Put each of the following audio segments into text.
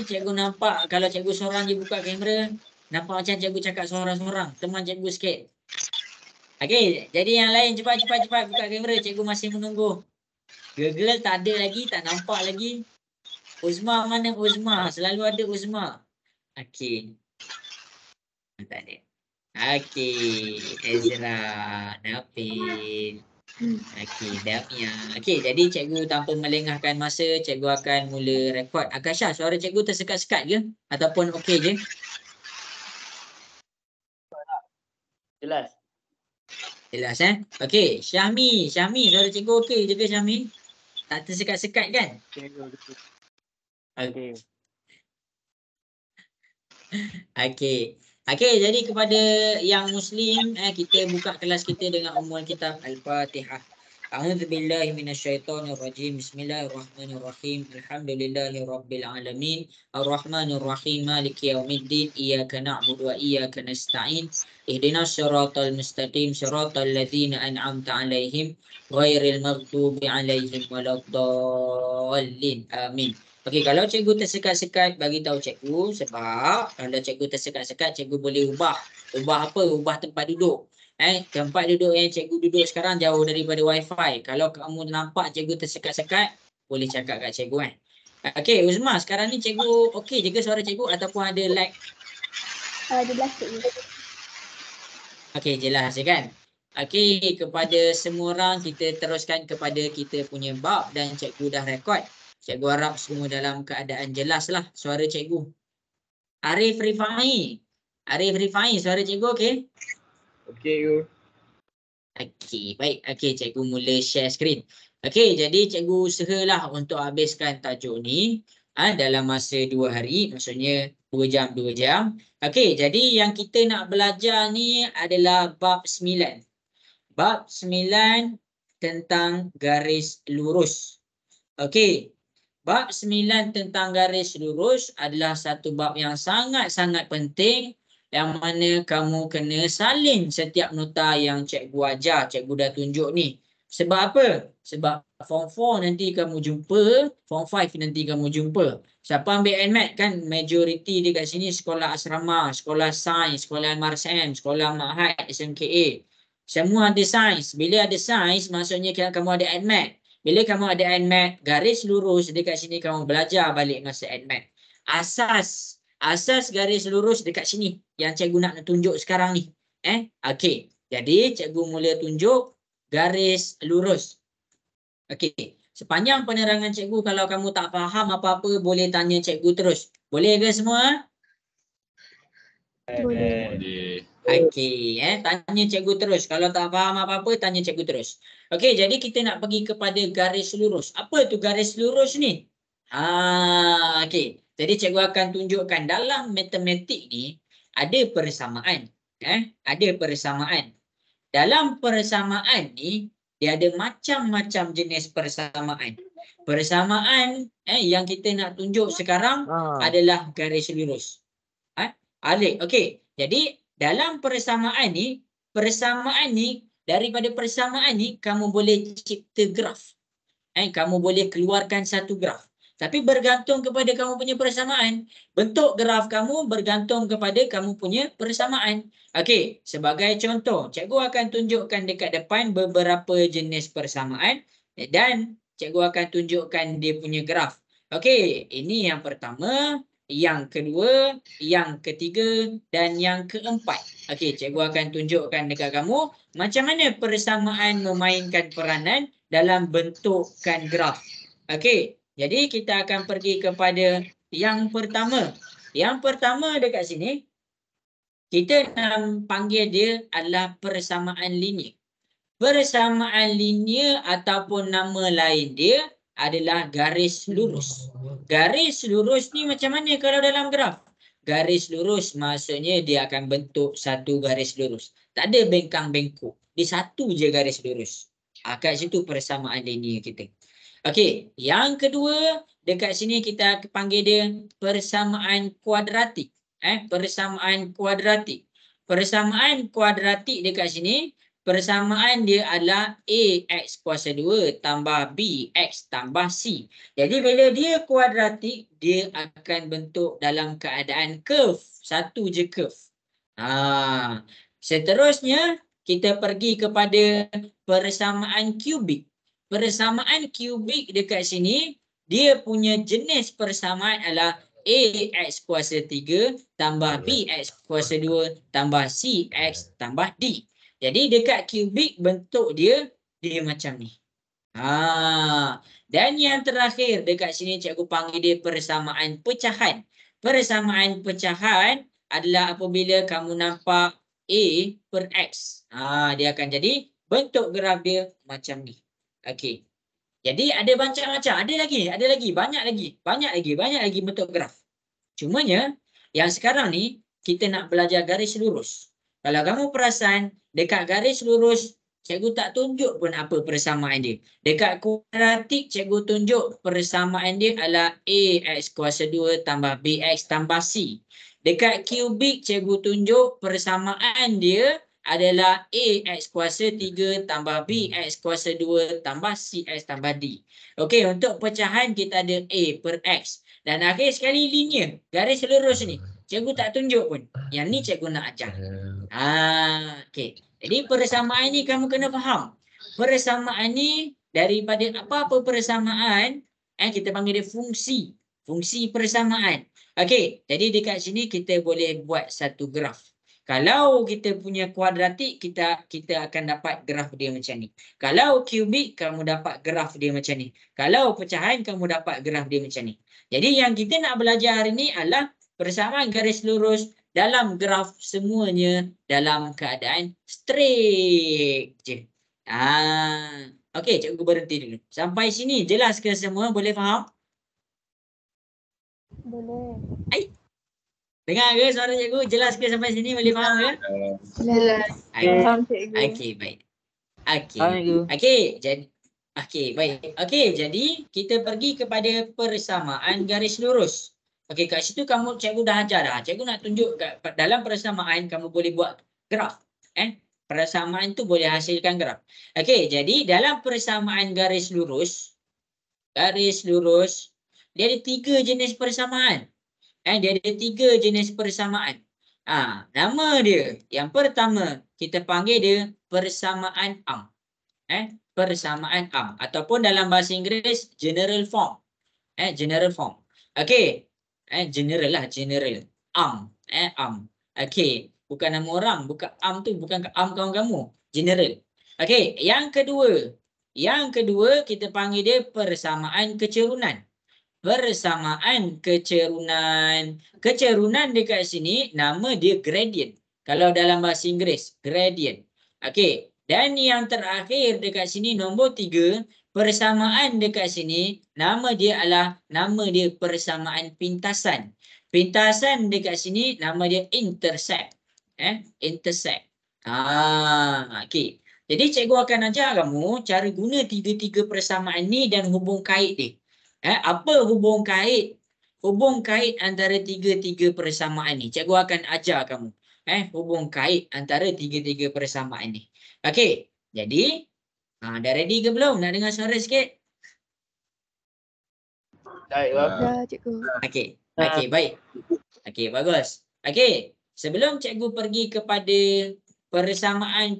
cikgu nampak kalau cikgu seorang je buka kamera, nampak macam cikgu cakap seorang-seorang. Teman cikgu sikit. Okey, jadi yang lain cepat buka kamera. Cikgu masih menunggu. Google tak ada lagi, tak nampak lagi. Uzma mana Uzma? Selalu ada Uzma. Okey. Tak ada. Okey, Ezra, Nafil. Okey, Damia. Okey, jadi cikgu tanpa melengahkan masa, cikgu akan mula rekod. Akasha, suara cikgu tersekat-sekat ke? Ataupun okey je? Jelas. Jelas Okey, Syahmi, suara cikgu okey je ke Syahmi? Tak tersekat-sekat kan? Okey. Okey. Okey, jadi kepada yang Muslim, kita buka kelas kita dengan Ummul Kitab Al-Fatihah. A'udzubillahi minasyaitonirrajim. Bismillahirrahmanirrahim. Alhamdulillahirabbil alamin. Arrahmanirrahim. Maliki yaumiddin. Iyyaka na'budu wa iyyaka nasta'in. Ihdinas siratal mustaqim. Siratal ladzina an'amta 'alaihim ghairil maghdubi 'alaihim waladdallin. Amin. Okey, kalau cikgu tersekat-sekat, bagi tahu cikgu, sebab kalau cikgu tersekat-sekat, cikgu boleh ubah. Ubah apa? Ubah tempat duduk. Tempat duduk yang cikgu duduk sekarang jauh daripada wifi. Kalau kamu nampak cikgu tersekat-sekat, boleh cakap kat cikgu Okey, Uzma, sekarang ni cikgu okey je ke suara cikgu ataupun ada lag? Jelas cikgu. Okey, jelas je kan? Okey, kepada semua orang kita teruskan kepada kita punya bab dan cikgu dah rekod. Cikgu harap semua dalam keadaan jelas lah suara cikgu. Arif Rifai. Suara cikgu okey? Okey, you. Okey, baik. Okey, cikgu mula share screen. Okey, jadi cikgu usahalah untuk habiskan tajuk ni dalam masa 2 hari. Maksudnya 2 jam, 2 jam. Okey, jadi yang kita nak belajar ni adalah bab 9. Bab 9 tentang garis lurus. Okey. Bab 9 tentang garis lurus adalah satu bab yang sangat-sangat penting yang mana kamu kena salin setiap nota yang cikgu ajar, cikgu dah tunjuk ni. Sebab apa? Sebab form 4 nanti kamu jumpa, form 5 nanti kamu jumpa. Siapa ambil NMAT kan majoriti dekat sini sekolah asrama, sekolah sains, sekolah MRSM, sekolah Ma'had, SMKA. Semua ada sains. Bila ada sains maksudnya kamu ada NMAT. Bila kamu ada NMAT, garis lurus dekat sini kamu belajar balik masa NMAT. Asas garis lurus dekat sini yang cikgu nak tunjuk sekarang ni. Okey. Jadi cikgu mula tunjuk garis lurus. Okey. Sepanjang penerangan cikgu, kalau kamu tak faham apa-apa boleh tanya cikgu terus. Boleh ke semua? Boleh. Okey, tanya cikgu terus. Kalau tak faham apa-apa, tanya cikgu terus. Okey, jadi kita nak pergi kepada garis lurus. Apa tu garis lurus ni? Okey. Jadi cikgu akan tunjukkan dalam matematik ni ada persamaan. Ada persamaan. Dalam persamaan ni, dia ada macam-macam jenis persamaan. Persamaan yang kita nak tunjuk sekarang adalah garis lurus. Alik, okey. Jadi dalam persamaan ni daripada persamaan ni kamu boleh cipta graf. Kamu boleh keluarkan satu graf. Tapi bergantung kepada kamu punya persamaan. Bentuk graf kamu bergantung kepada kamu punya persamaan. Okey, sebagai contoh, cikgu akan tunjukkan dekat depan beberapa jenis persamaan dan cikgu akan tunjukkan dia punya graf. Okey, ini yang pertama, yang kedua, yang ketiga dan yang keempat. Okey, cikgu akan tunjukkan dekat kamu macam mana persamaan memainkan peranan dalam bentukkan graf. Okey, jadi kita akan pergi kepada yang pertama. Yang pertama dekat sini, kita nak panggil dia adalah persamaan linear. Persamaan linear ataupun nama lain dia adalah garis lurus. Garis lurus ni macam mana kalau dalam graf? Garis lurus maksudnya dia akan bentuk satu garis lurus. Tak ada bengkang-bengkok. Dia satu je garis lurus. Kat situ persamaan linear kita. Okey, yang kedua dekat sini kita panggil dia persamaan kuadratik. Persamaan kuadratik. Persamaan kuadratik dekat sini persamaan dia adalah AX kuasa 2 tambah BX tambah C. Jadi bila dia kuadratik, dia akan bentuk dalam keadaan curve. Satu je curve. Seterusnya, kita pergi kepada persamaan kubik. Persamaan kubik dekat sini, dia punya jenis persamaan adalah AX kuasa 3 tambah BX kuasa 2 tambah CX tambah D. Jadi dekat kubik bentuk dia macam ni. Dan yang terakhir dekat sini cikgu panggil dia persamaan pecahan. Persamaan pecahan adalah apabila kamu nampak A per X. Dia akan jadi bentuk graf dia macam ni. Okey. Jadi ada macam-macam, ada lagi, banyak lagi bentuk graf. Cumanya yang sekarang ni kita nak belajar garis lurus. Kalau kamu perasan dekat garis lurus cikgu tak tunjuk pun apa persamaan dia. Dekat kuadratik cikgu tunjuk persamaan dia adalah AX kuasa 2 tambah BX tambah C. Dekat kubik cikgu tunjuk persamaan dia adalah AX kuasa 3 tambah BX kuasa 2 tambah CX tambah D. Okey, untuk pecahan kita ada A per X. Dan akhir sekali linear. Garis lurus ni. Cikgu tak tunjuk pun. Yang ni cikgu nak ajar. Okey. Jadi persamaan ni kamu kena faham. Persamaan ni daripada apa-apa persamaan, kita panggil dia fungsi. Fungsi persamaan. Okey. Jadi dekat sini kita boleh buat satu graf. Kalau kita punya kuadratik, kita akan dapat graf dia macam ni. Kalau kubik, kamu dapat graf dia macam ni. Kalau pecahan, kamu dapat graf dia macam ni. Jadi yang kita nak belajar hari ni adalah persamaan garis lurus dalam graf semuanya dalam keadaan straight je. Okey, cikgu berhenti dulu. Sampai sini jelas ke semua? Boleh faham? Boleh. Dengar ke suara cikgu? Jelas ke sampai sini? Boleh faham ke? Jelas. Faham cikgu. Okey, baik. Okey, jadi baik. Okey, jadi kita pergi kepada persamaan garis lurus. Okey, kat situ cikgu dah ajar dah. Cikgu nak tunjuk dalam persamaan kamu boleh buat graf. Persamaan tu boleh hasilkan graf. Okey, jadi dalam persamaan garis lurus dia ada 3 jenis persamaan. Dia ada 3 jenis persamaan. Nama dia. Yang pertama, kita panggil dia persamaan am. Persamaan am. Ataupun dalam bahasa Inggeris, general form. General form. Okey. General lah, general. Am. Am. Okey. Bukan nama orang. Bukan am tu, bukan am kawan kamu. General. Okey. Yang kedua, kita panggil dia persamaan kecerunan. Persamaan kecerunan. Kecerunan dekat sini nama dia gradient. Kalau dalam bahasa Inggeris, gradient. Okey. Dan yang terakhir dekat sini nombor 3, persamaan dekat sini nama dia persamaan pintasan. Pintasan dekat sini nama dia intercept. Intercept. Okey. Jadi cikgu akan ajar kamu cara guna 3 persamaan ni dan hubung kait dia. Apa hubung kait? Hubung kait antara 3 persamaan ni. Cikgu akan ajar kamu. Hubung kait antara 3 persamaan ni. Okey. Jadi, dah ready ke belum? Nak dengar suara sikit? Dah, cikgu. Okey. Okey, baik. Okey, bagus. Okey. Sebelum cikgu pergi kepada persamaan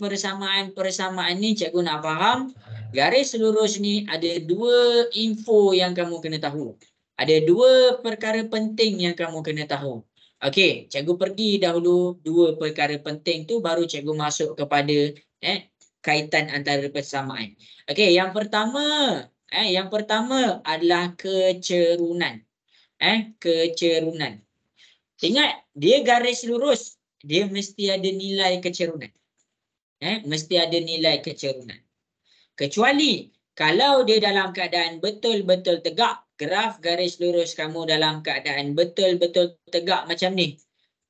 ni, cikgu nak faham garis lurus ni ada 2 info yang kamu kena tahu. Ada 2 perkara penting yang kamu kena tahu. Okey, cikgu pergi dahulu 2 perkara penting tu baru cikgu masuk kepada kaitan antara persamaan. Okey, yang pertama adalah kecerunan. Kecerunan. Ingat, dia garis lurus, dia mesti ada nilai kecerunan. Mesti ada nilai kecerunan. Kecuali kalau dia dalam keadaan betul-betul tegak, graf garis lurus kamu dalam keadaan betul-betul tegak macam ni.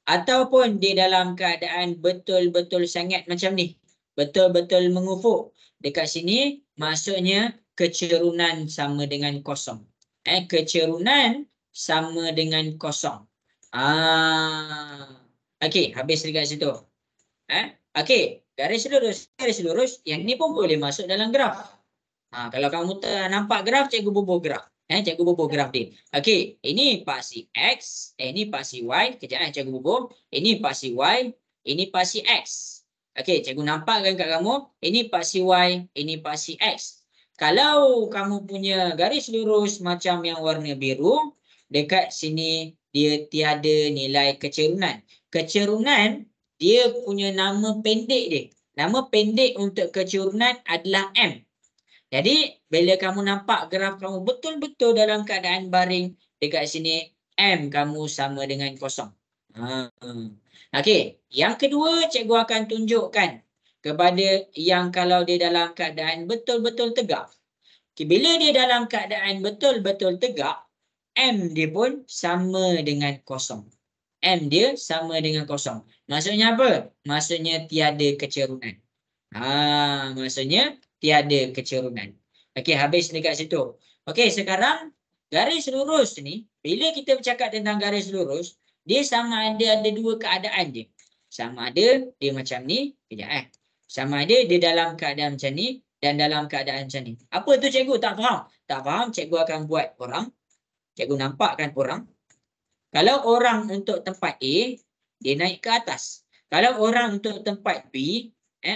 Ataupun dia dalam keadaan betul-betul sangat macam ni. Betul-betul mengufuk. Dekat sini maksudnya kecerunan sama dengan kosong. Kecerunan sama dengan kosong. Okey, habis dekat situ. Okey, garis lurus, yang ni pun boleh masuk dalam graf. Kalau kamu nampak graf, cikgu bubuh graf. Cikgu bubuh graf dia. Okey, ini pasi X, ini pasi Y. Kejap cikgu bubuh. Ini pasi Y, ini pasi X. Okey, cikgu nampakkan kat kamu. Ini pasi Y, ini pasi X. Kalau kamu punya garis lurus macam yang warna biru, dekat sini dia tiada nilai kecerunan. Kecerunan dia punya nama pendek dia. Nama pendek untuk kecerunan adalah M. Jadi bila kamu nampak graf kamu betul-betul dalam keadaan baring, dekat sini M kamu sama dengan kosong. Okey, yang kedua cikgu akan tunjukkan kepada yang kalau dia dalam keadaan betul-betul tegak. Okay, bila dia dalam keadaan betul-betul tegak, M dia pun sama dengan kosong. M dia sama dengan kosong. Maksudnya apa? Maksudnya tiada kecerunan. Maksudnya tiada kecerunan. Okey, habis dekat situ. Okey, sekarang garis lurus ni, bila kita bercakap tentang garis lurus, dia sama ada dua keadaan dia. Sama ada dia macam ni, kejap Sama ada dia dalam keadaan macam ni dan dalam keadaan macam ni. Apa tu cikgu? Tak faham. Tak faham, cikgu akan buat orang. Cikgu nampakkan orang. Kalau orang untuk tempat A, dia naik ke atas. Kalau orang untuk tempat B,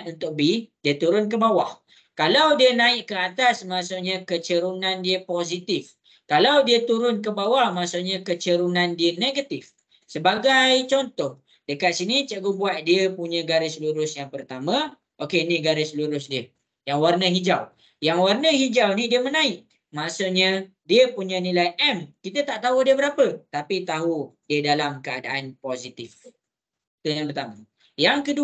untuk B, dia turun ke bawah. Kalau dia naik ke atas, maksudnya kecerunan dia positif. Kalau dia turun ke bawah, maksudnya kecerunan dia negatif. Sebagai contoh, dekat sini cikgu buat dia punya garis lurus yang pertama. Okey, ni garis lurus dia. Yang warna hijau. Yang warna hijau ni dia menaik. Maksudnya dia punya nilai M. Kita tak tahu dia berapa. Tapi tahu dia dalam keadaan positif. Itu yang pertama. Yang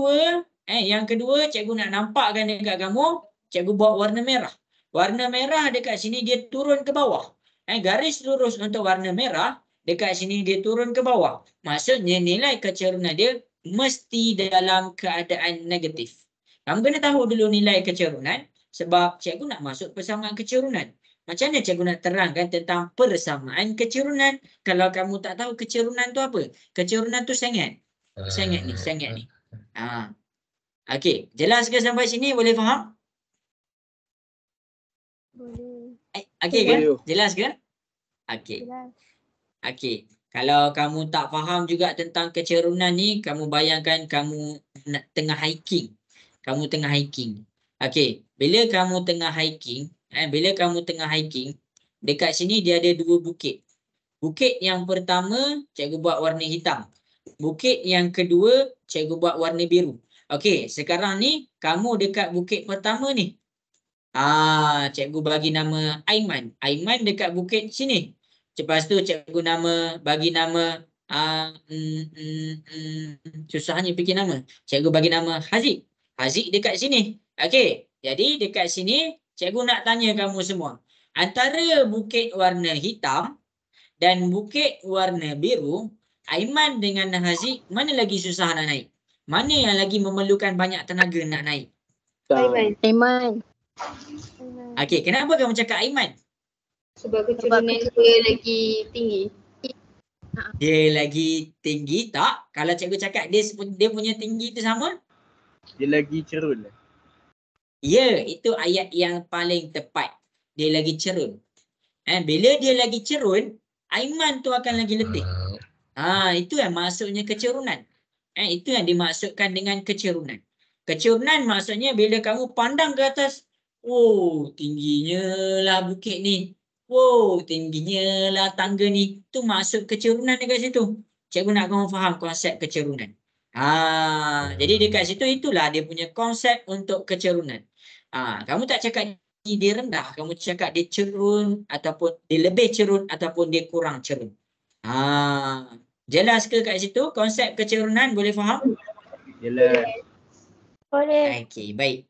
kedua cikgu nak nampakkan dekat kamu. Cikgu buat warna merah. Warna merah dekat sini dia turun ke bawah. Garis lurus untuk warna merah. Dekat sini dia turun ke bawah. Maksudnya nilai kecerunan dia mesti dalam keadaan negatif. Kamu kena tahu dulu nilai kecerunan. Sebab cikgu nak masuk persamaan kecerunan. Macam mana cikgu nak terangkan tentang persamaan kecerunan kalau kamu tak tahu kecerunan tu apa? Kecerunan tu sengat. Sengat ni. Okey, jelas ke sampai sini? Boleh faham? Boleh. Okey kan? Jelas ke? Okey. Jelas. Okey. Kalau kamu tak faham juga tentang kecerunan ni, kamu bayangkan kamu tengah hiking. Kamu tengah hiking. Okey, bila kamu tengah hiking, dekat sini dia ada dua bukit. Bukit yang pertama, cikgu buat warna hitam. Bukit yang kedua, cikgu buat warna biru. Okey, sekarang ni kamu dekat bukit pertama ni. Cikgu bagi nama Aiman. Aiman dekat bukit sini. Lepas tu cikgu bagi nama susahnya fikir nama. Cikgu bagi nama Haziq. Haziq dekat sini. Okey, jadi dekat sini cikgu nak tanya kamu semua. Antara bukit warna hitam dan bukit warna biru, Aiman dengan Haziq, mana lagi susah nak naik? Mana yang lagi memerlukan banyak tenaga nak naik? Aiman. Okey, kenapa kamu cakap Aiman? Sebab kecerunan dia lagi tinggi. Dia lagi tinggi tak? Kalau cikgu cakap dia punya tinggi tu sama? Dia lagi cerun. Ya, itu ayat yang paling tepat. Dia lagi cerun. Bila dia lagi cerun, Aiman tu akan lagi letih. Itu yang maksudnya kecerunan. Itu yang dimaksudkan dengan kecerunan. Kecerunan maksudnya bila kamu pandang ke atas, tingginya lah bukit ni. Tingginya lah tangga ni. Tu maksud kecerunan dekat situ. Cikgu nak kamu faham konsep kecerunan. Jadi dekat situ itulah dia punya konsep untuk kecerunan. Kamu tak cakap dia rendah, kamu cakap dia cerun ataupun dia lebih cerun ataupun dia kurang cerun. Jelas ke kat situ konsep kecerunan, boleh faham? Jelas. Boleh. Okey, baik.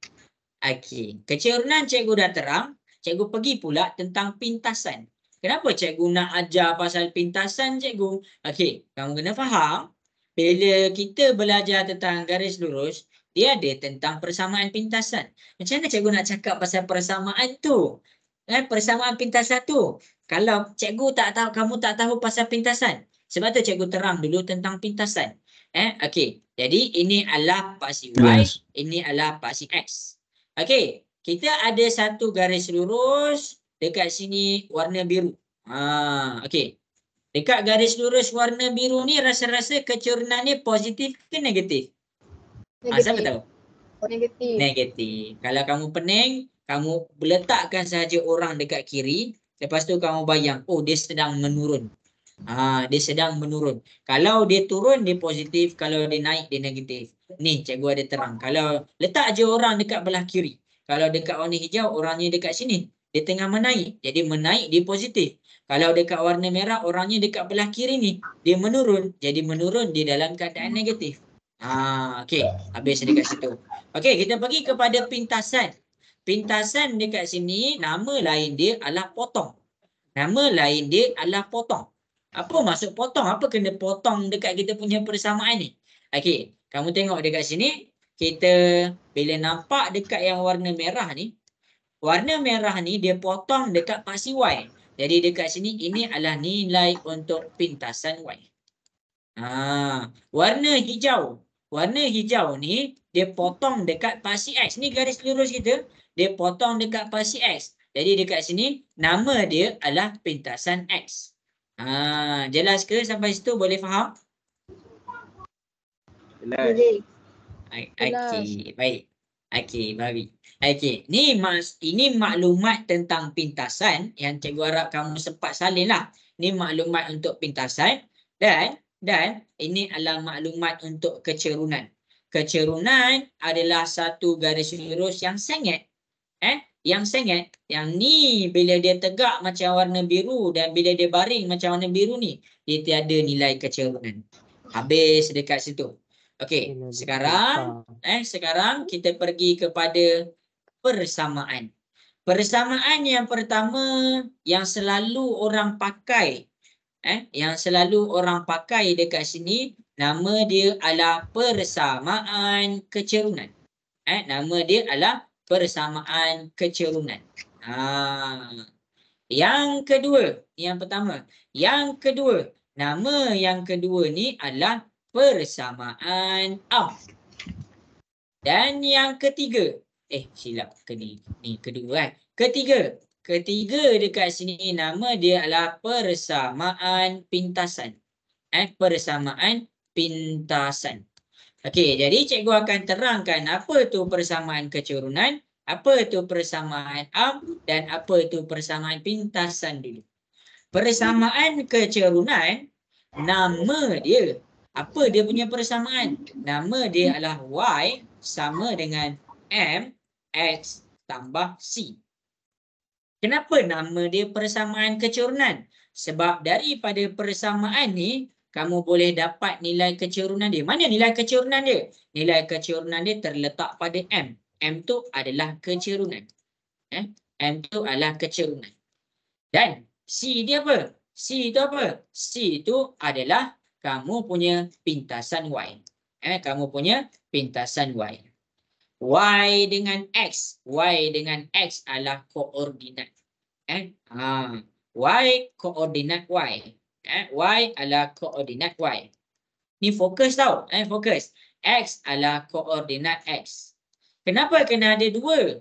Okey, kecerunan cikgu dah terang. Cikgu pergi pula tentang pintasan. Kenapa cikgu nak ajar pasal pintasan cikgu? Okey, kamu kena faham. Bila kita belajar tentang garis lurus, dia ada tentang persamaan pintasan. Macam mana cikgu nak cakap pasal persamaan tu? Persamaan pintasan tu. Kalau cikgu tak tahu, kamu tak tahu pasal pintasan. Sebab tu cikgu terang dulu tentang pintasan. Okey. Jadi ini adalah paksi Y, Yes. ini adalah paksi X. Okey, kita ada satu garis lurus dekat sini warna biru. Okey. Dekat garis lurus warna biru ni rasa-rasa kecerunan ni positif ke negatif? Siapa Negatif. tahu? Negatif. Negatif. Kalau kamu pening, kamu letakkan sahaja orang dekat kiri, lepas tu kamu bayang, oh dia sedang menurun. Dia sedang menurun. Kalau dia turun, dia positif. Kalau dia naik, dia negatif. Ni, cikgu ada terang. Kalau letak je orang dekat belah kiri. Kalau dekat warna hijau, orangnya dekat sini. Dia tengah menaik. Jadi menaik, dia positif. Kalau dekat warna merah, orangnya dekat belah kiri ni. Dia menurun. Jadi menurun, dia dalam keadaan negatif. Okey. Habis dekat situ. Okey, kita pergi kepada pintasan. Pintasan dekat sini, nama lain dia adalah potong. Nama lain dia adalah potong. Apa maksud potong? Apa kena potong dekat kita punya persamaan ni? Okey, kamu tengok dekat sini, kita bila nampak dekat yang warna merah ni, warna merah ni dia potong dekat paksi Y. Jadi dekat sini ini adalah nilai untuk pintasan Y. Warna hijau. Warna hijau ni dia potong dekat paksi X. Ni garis lurus kita, dia potong dekat paksi X. Jadi dekat sini nama dia adalah pintasan X. Jelas ke sampai situ, boleh faham? Jelas. Boleh. Okey, baik. Okey, baik. Okey, ini maklumat tentang pintasan yang cikgu harap kamu sempat salin lah. Ini maklumat untuk pintasan dan ini adalah maklumat untuk kecerunan. Kecerunan adalah satu garis lurus yang sengit. Yang ni bila dia tegak macam warna biru dan bila dia baring macam warna biru ni, dia tiada nilai kecerunan. Habis dekat situ. Okey, sekarang kita pergi kepada persamaan. Persamaan yang pertama yang selalu orang pakai dekat sini, nama dia adalah persamaan kecerunan. Nama dia adalah persamaan kecerunan. Yang kedua, yang pertama. Yang kedua, nama yang kedua ni adalah persamaan am. Dan yang ketiga, silap ke ni kedua Ketiga dekat sini nama dia adalah persamaan pintasan. Persamaan pintasan. Okey, jadi cikgu akan terangkan apa tu persamaan kecerunan, apa tu persamaan am dan apa tu persamaan pintasan dulu. Persamaan kecerunan, nama dia, apa dia punya persamaan? Nama dia adalah Y sama dengan M X tambah C. Kenapa nama dia persamaan kecerunan? Sebab daripada persamaan ni, kamu boleh dapat nilai kecerunan dia. Mana nilai kecerunan dia? Nilai kecerunan dia terletak pada M. M tu adalah kecerunan. M tu adalah kecerunan. Dan C dia apa? C tu apa? C tu adalah kamu punya pintasan Y. Kamu punya pintasan Y. Y dengan X. Y dengan X adalah koordinat. Y koordinat Y. Y adalah koordinat Y. Ni fokus tau. Fokus. X adalah koordinat X. Kenapa kena ada dua?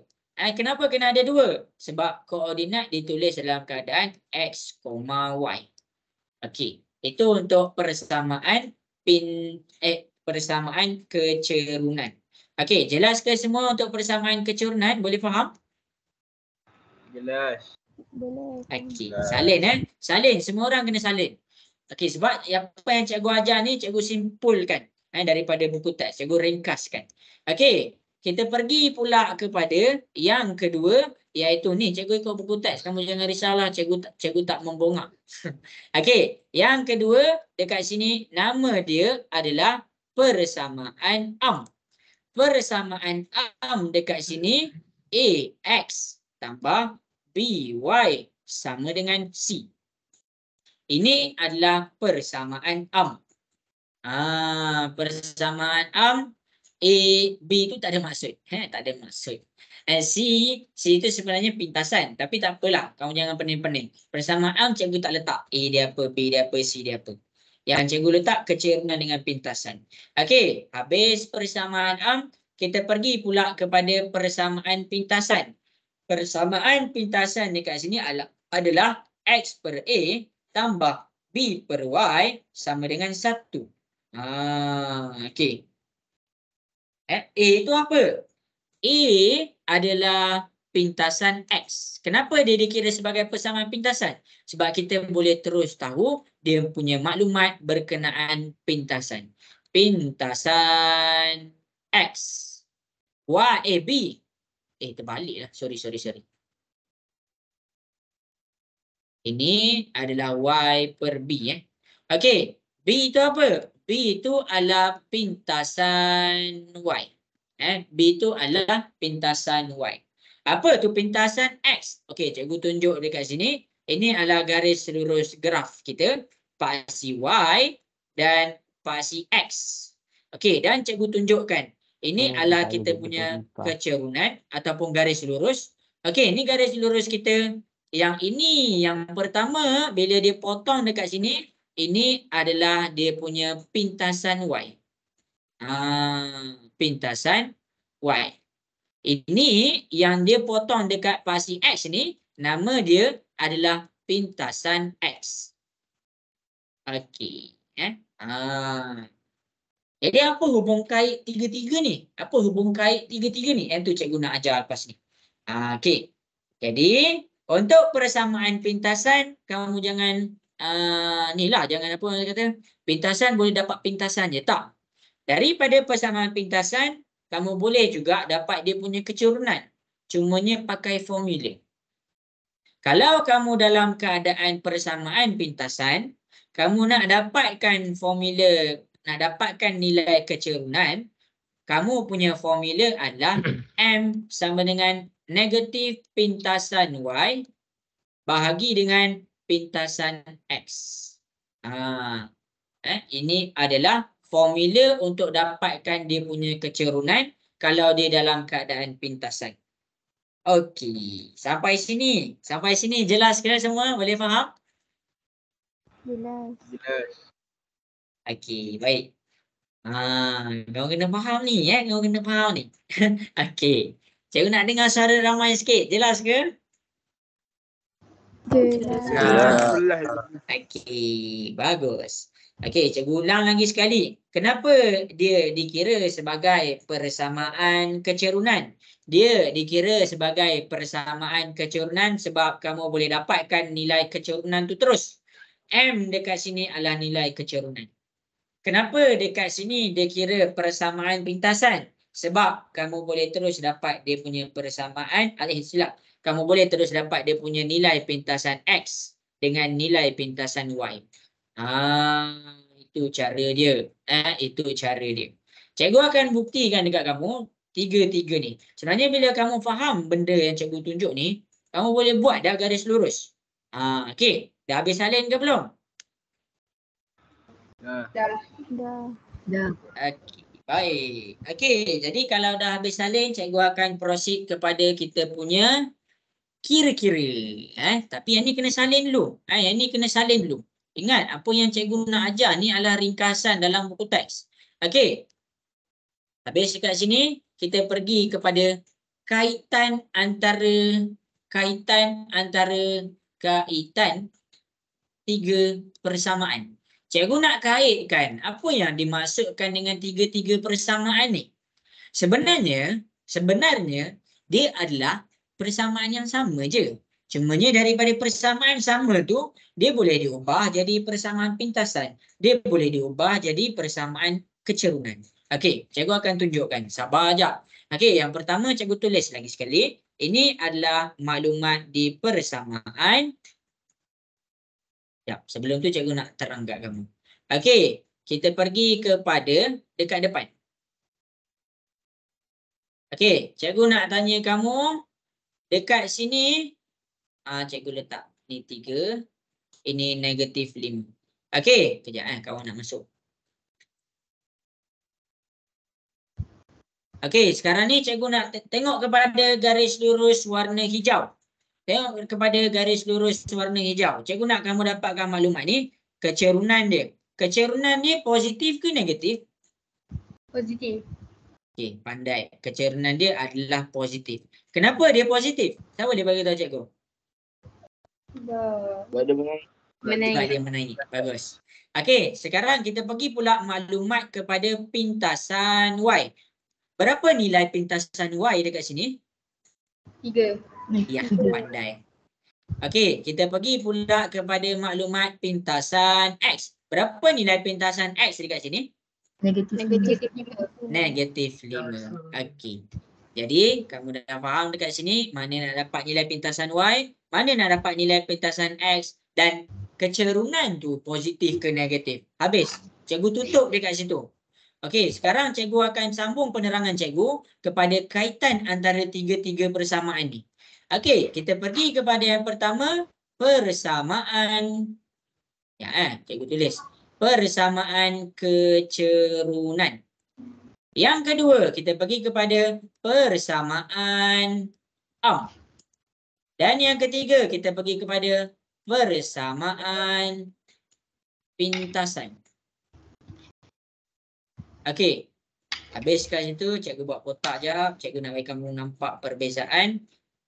Kenapa kena ada dua? Sebab koordinat ditulis dalam keadaan X, Y. Okey. Itu untuk persamaan persamaan kecerunan. Okey, jelas ke semua untuk persamaan kecerunan? Boleh faham? Jelas. Boleh. Okey, salin salin, semua orang kena salin. Okey, sebab apa yang cikgu ajar ni cikgu simpulkan daripada buku teks, cikgu ringkaskan. Okey, kita pergi pula kepada yang kedua, iaitu ni cikgu ikut buku teks, kamu jangan risaulah, cikgu tak membongak. Okey, yang kedua dekat sini nama dia adalah persamaan am. Persamaan am dekat sini AX tambah BY sama dengan C. Ini adalah persamaan am. Persamaan am A, B tu tak ada maksud. Tak ada maksud. C itu sebenarnya pintasan. Tapi tak apalah. Kamu jangan pening-pening. Persamaan am cikgu tak letak. A dia apa, B dia apa, C dia apa. Yang cikgu letak kecerunan dengan pintasan. Okey, habis persamaan am, kita pergi pula kepada persamaan pintasan. Persamaan pintasan dekat sini adalah X per A tambah B per Y sama dengan 1. Okey. A itu apa? A adalah pintasan X. Kenapa dia dikira sebagai persamaan pintasan? Sebab kita boleh terus tahu dia punya maklumat berkenaan pintasan. Pintasan X. B. Terbalik lah. Sorry. Ini adalah Y per B. Okey. B itu apa? B itu adalah pintasan Y. B itu adalah pintasan Y. Apa tu pintasan X? Okey, cikgu tunjuk dekat sini. Ini adalah garis lurus graf kita. Paksi Y dan paksi X. Okey, dan cikgu tunjukkan. Ini adalah kita punya kecerunan ataupun garis lurus. Okey, ini garis lurus kita. Yang ini, yang pertama, bila dia potong dekat sini, ini adalah dia punya pintasan Y. Pintasan Y. Ini yang dia potong dekat paksi X ni, nama dia adalah pintasan X. Okey. Jadi apa hubung kait tiga-tiga ni? Apa hubung kait tiga-tiga ni? Yang tu cikgu nak ajar lepas ni. Okey. Jadi, untuk persamaan pintasan, kamu jangan ni lah, jangan apa orang kata, pintasan boleh dapat pintasan je. Tak. Daripada persamaan pintasan, kamu boleh juga dapat dia punya kecerunan. Cumanya pakai formula. Kalau kamu dalam keadaan persamaan pintasan, kamu nak dapatkan formula, nak dapatkan nilai kecerunan, kamu punya formula adalah M sama dengan negatif pintasan Y bahagi dengan pintasan X. Ini adalah formula untuk dapatkan dia punya kecerunan kalau dia dalam keadaan pintasan. Okey, sampai sini jelas ke semua? Boleh faham? Jelas. Okey, baik. Kau kena faham ni, kau kena faham ni. Okey. Cikgu nak dengar suara ramai sikit. Jelas ke? Jelas. Okey, bagus. Okey, cikgu ulang lagi sekali. Kenapa dia dikira sebagai persamaan kecerunan? Dia dikira sebagai persamaan kecerunan sebab kamu boleh dapatkan nilai kecerunan tu terus. M dekat sini adalah nilai kecerunan. Kenapa dekat sini dia kira persamaan pintasan? Sebab kamu boleh terus dapat dia punya persamaan, silap. Kamu boleh terus dapat dia punya nilai pintasan X dengan nilai pintasan Y. Itu cara dia. Itu cara dia. Cikgu akan buktikan dekat kamu tiga-tiga ni. Sebenarnya bila kamu faham benda yang cikgu tunjuk ni, kamu boleh buat dah garis lurus. Okey, dah habis salin ke belum? Dah. Okey, baik. Okey, jadi kalau dah habis salin, cikgu akan proceed kepada kita punya kira-kira. Tapi yang ni kena salin dulu. Yang ni kena salin dulu. Ingat, apa yang cikgu nak ajar ni adalah ringkasan dalam buku teks. Okey. Habis dekat sini, kita pergi kepada kaitan antara tiga persamaan. Cikgu nak kaitkan apa yang dimaksudkan dengan tiga-tiga persamaan ni. Sebenarnya dia adalah persamaan yang sama je. Cumanya daripada persamaan sama tu, dia boleh diubah jadi persamaan pintasan. Dia boleh diubah jadi persamaan kecerunan. Okey, cikgu akan tunjukkan. Sabar sekejap. Okey, yang pertama cikgu tulis lagi sekali. Ini adalah maklumat di persamaan. Sebelum tu cikgu nak terangkan kamu. Okey, kita pergi kepada dekat depan. Okey, cikgu nak tanya kamu dekat sini. Cikgu letak ni 3. Ini negatif 5. Okey, kejap kawan nak masuk. Okey, sekarang ni cikgu nak tengok kepada garis lurus warna hijau. Tengok kepada garis lurus warna hijau. Cikgu nak kamu dapatkan maklumat ni, kecerunan dia. kecerunan dia positif ke negatif? Positif. Okey, pandai. Kecerunan dia adalah positif. Kenapa dia positif? Siapa dia bagi tahu cikgu? Buat dia mengaik. Sebab Menaik. dia menaik. Bagus. Okey, sekarang kita pergi pula maklumat kepada pintasan Y. Berapa nilai pintasan Y dekat sini? 3. Ya, pandai. Okey, kita pergi pula kepada maklumat pintasan X. Berapa nilai pintasan X dekat sini? Negatif 5. Negatif 5. Okey. Jadi, kamu dah faham dekat sini mana nak dapat nilai pintasan Y, mana nak dapat nilai pintasan X dan kecerunan tu positif ke negatif. Habis. Cikgu tutup dekat situ. Okey, sekarang cikgu akan sambung penerangan cikgu kepada kaitan antara tiga-tiga persamaan ni. Okey, kita pergi kepada yang pertama, persamaan. Ya, cikgu tulis. Persamaan kecerunan. Yang kedua, kita pergi kepada persamaan Dan yang ketiga, kita pergi kepada persamaan pintasan. Okey. Habis kat situ, cikgu buat kotak jap. Cikgu nak bagi kamu nampak perbezaan.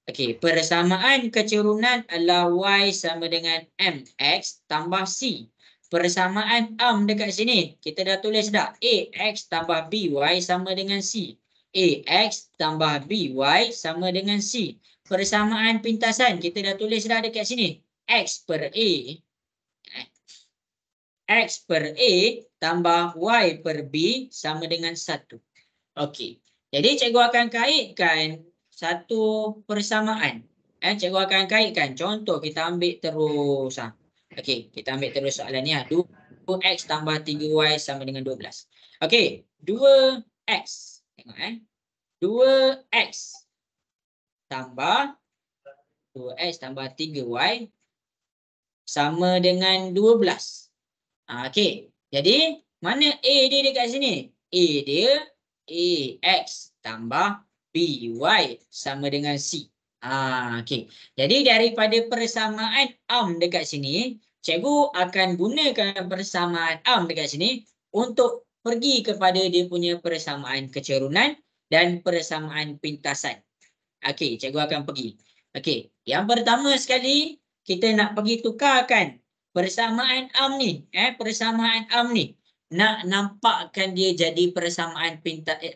Okey, persamaan kecerunan adalah Y sama dengan MX tambah C. Persamaan dekat sini, kita dah tulis dah. AX tambah BY sama dengan C. AX tambah BY sama dengan C. Persamaan pintasan, kita dah tulis dah dekat sini. X per A tambah Y per B sama dengan 1. Okey. Jadi cikgu akan kaitkan satu persamaan. Cikgu akan kaitkan. Contoh kita ambil terus. Okey, kita ambil terus soalan ni. 2x tambah 3y sama dengan 12. Okey, 2x. Tengok 2x tambah 3y sama dengan 12. Okey. Jadi, mana A dia dekat sini? A dia AX tambah BY sama dengan C. Okey. Jadi, daripada persamaan dekat sini, cikgu akan gunakan persamaan dekat sini untuk pergi kepada dia punya persamaan kecerunan dan persamaan pintasan. Okey, cikgu akan pergi. Okey, yang pertama sekali, kita nak pergi tukarkan persamaan ni. Persamaan ni. Nak nampakkan dia jadi persamaan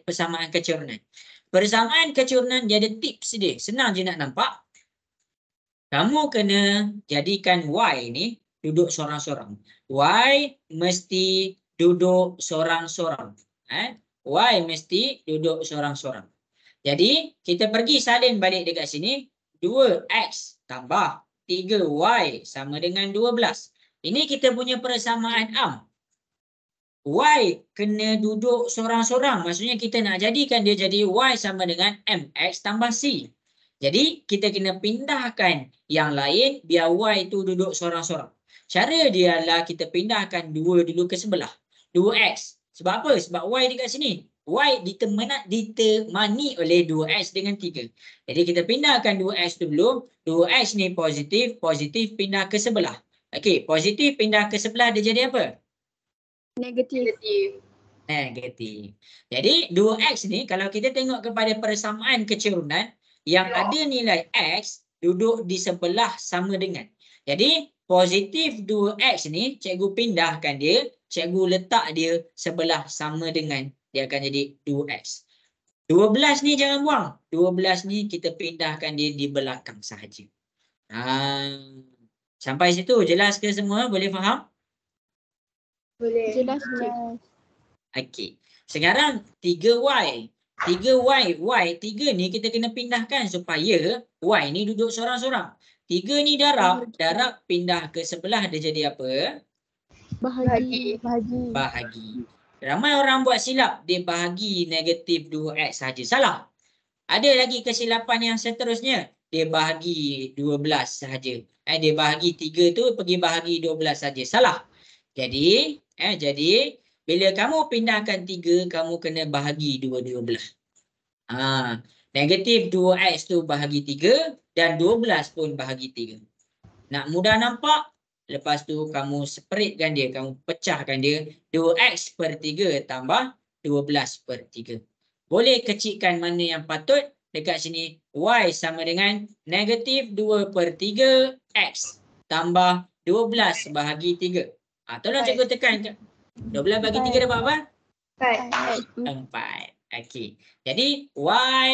persamaan kecerunan. Persamaan kecerunan dia ada tips dia. Senang je nak nampak. Kamu kena jadikan Y ni duduk sorang-sorang. Y mesti duduk sorang-sorang. Y mesti duduk sorang-sorang. Jadi, kita pergi salin balik dekat sini. 2x tambah 3y sama dengan 12. Ini kita punya persamaan Y kena duduk sorang-sorang. Maksudnya kita nak jadikan dia jadi Y sama dengan MX tambah C. Jadi, kita kena pindahkan yang lain biar Y itu duduk sorang-sorang. Cara dia adalah kita pindahkan 2 dulu ke sebelah. 2x. Sebab apa? Sebab Y dekat sini. Y ditemani oleh 2x dengan 3. Jadi kita pindahkan 2x dulu. 2x ni positif. Positif pindah ke sebelah. Okey, positif pindah ke sebelah dia jadi apa? Negatif. Negatif. Jadi 2x ni kalau kita tengok kepada persamaan kecerunan yang ada nilai x duduk di sebelah sama dengan. Jadi positif 2x ni cikgu pindahkan dia. Cikgu letak dia sebelah sama dengan. Dia akan jadi 2x. 12 ni jangan buang. 12 ni kita pindahkan dia di belakang sahaja. Sampai situ jelas ke semua? Boleh faham? Boleh. Jelas. Okey. Sekarang 3y. 3y. 3 ni kita kena pindahkan supaya y ni duduk sorang-sorang. 3 ni darab. Darab pindah ke sebelah dia jadi apa? Bahagi. Ramai orang buat silap. Dia bahagi negatif 2x saja. Salah. Ada lagi kesilapan yang seterusnya. Dia bahagi 12 sahaja. Dia bahagi 3 tu pergi bahagi 12 saja. Salah. Jadi bila kamu pindahkan 3, kamu kena bahagi 2 belah. Negatif 2x tu bahagi 3 dan 12 pun bahagi 3. Nak mudah nampak, Lepas tu kamu separatkan dia, kamu pecahkan dia. 2x per 3 tambah 12/3. Boleh kecilkan mana yang patut. Dekat sini y sama dengan negatif 2/3 x tambah 12 bahagi 3. Tolong cikgu tekan. 12 bagi 3 dapat apa? 4. 4. Okey. Jadi y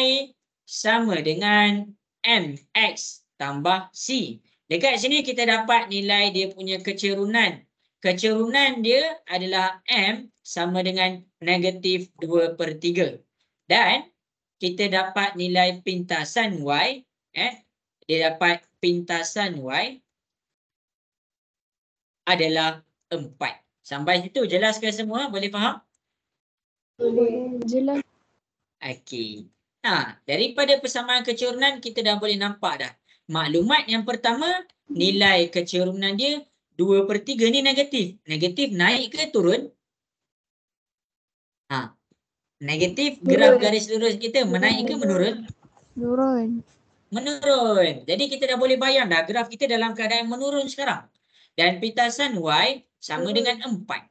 sama dengan mx tambah c. Dekat sini kita dapat nilai dia punya kecerunan. Kecerunan dia adalah m sama dengan negatif 2/3. Dan kita dapat nilai pintasan y. Dia dapat pintasan y adalah 4. Sampai situ jelas ke semua? Boleh faham? Boleh. Jelas. Okey. Daripada persamaan kecerunan kita dah boleh nampak dah. Maklumat yang pertama, nilai kecerunan dia 2/3 ni negatif. Negatif naik ke turun? Negatif graf garis lurus kita menaik ke menurun? Turun. Menurun. Jadi kita dah boleh bayang dah graf kita dalam keadaan menurun sekarang. Dan pintasan y sama dengan 4.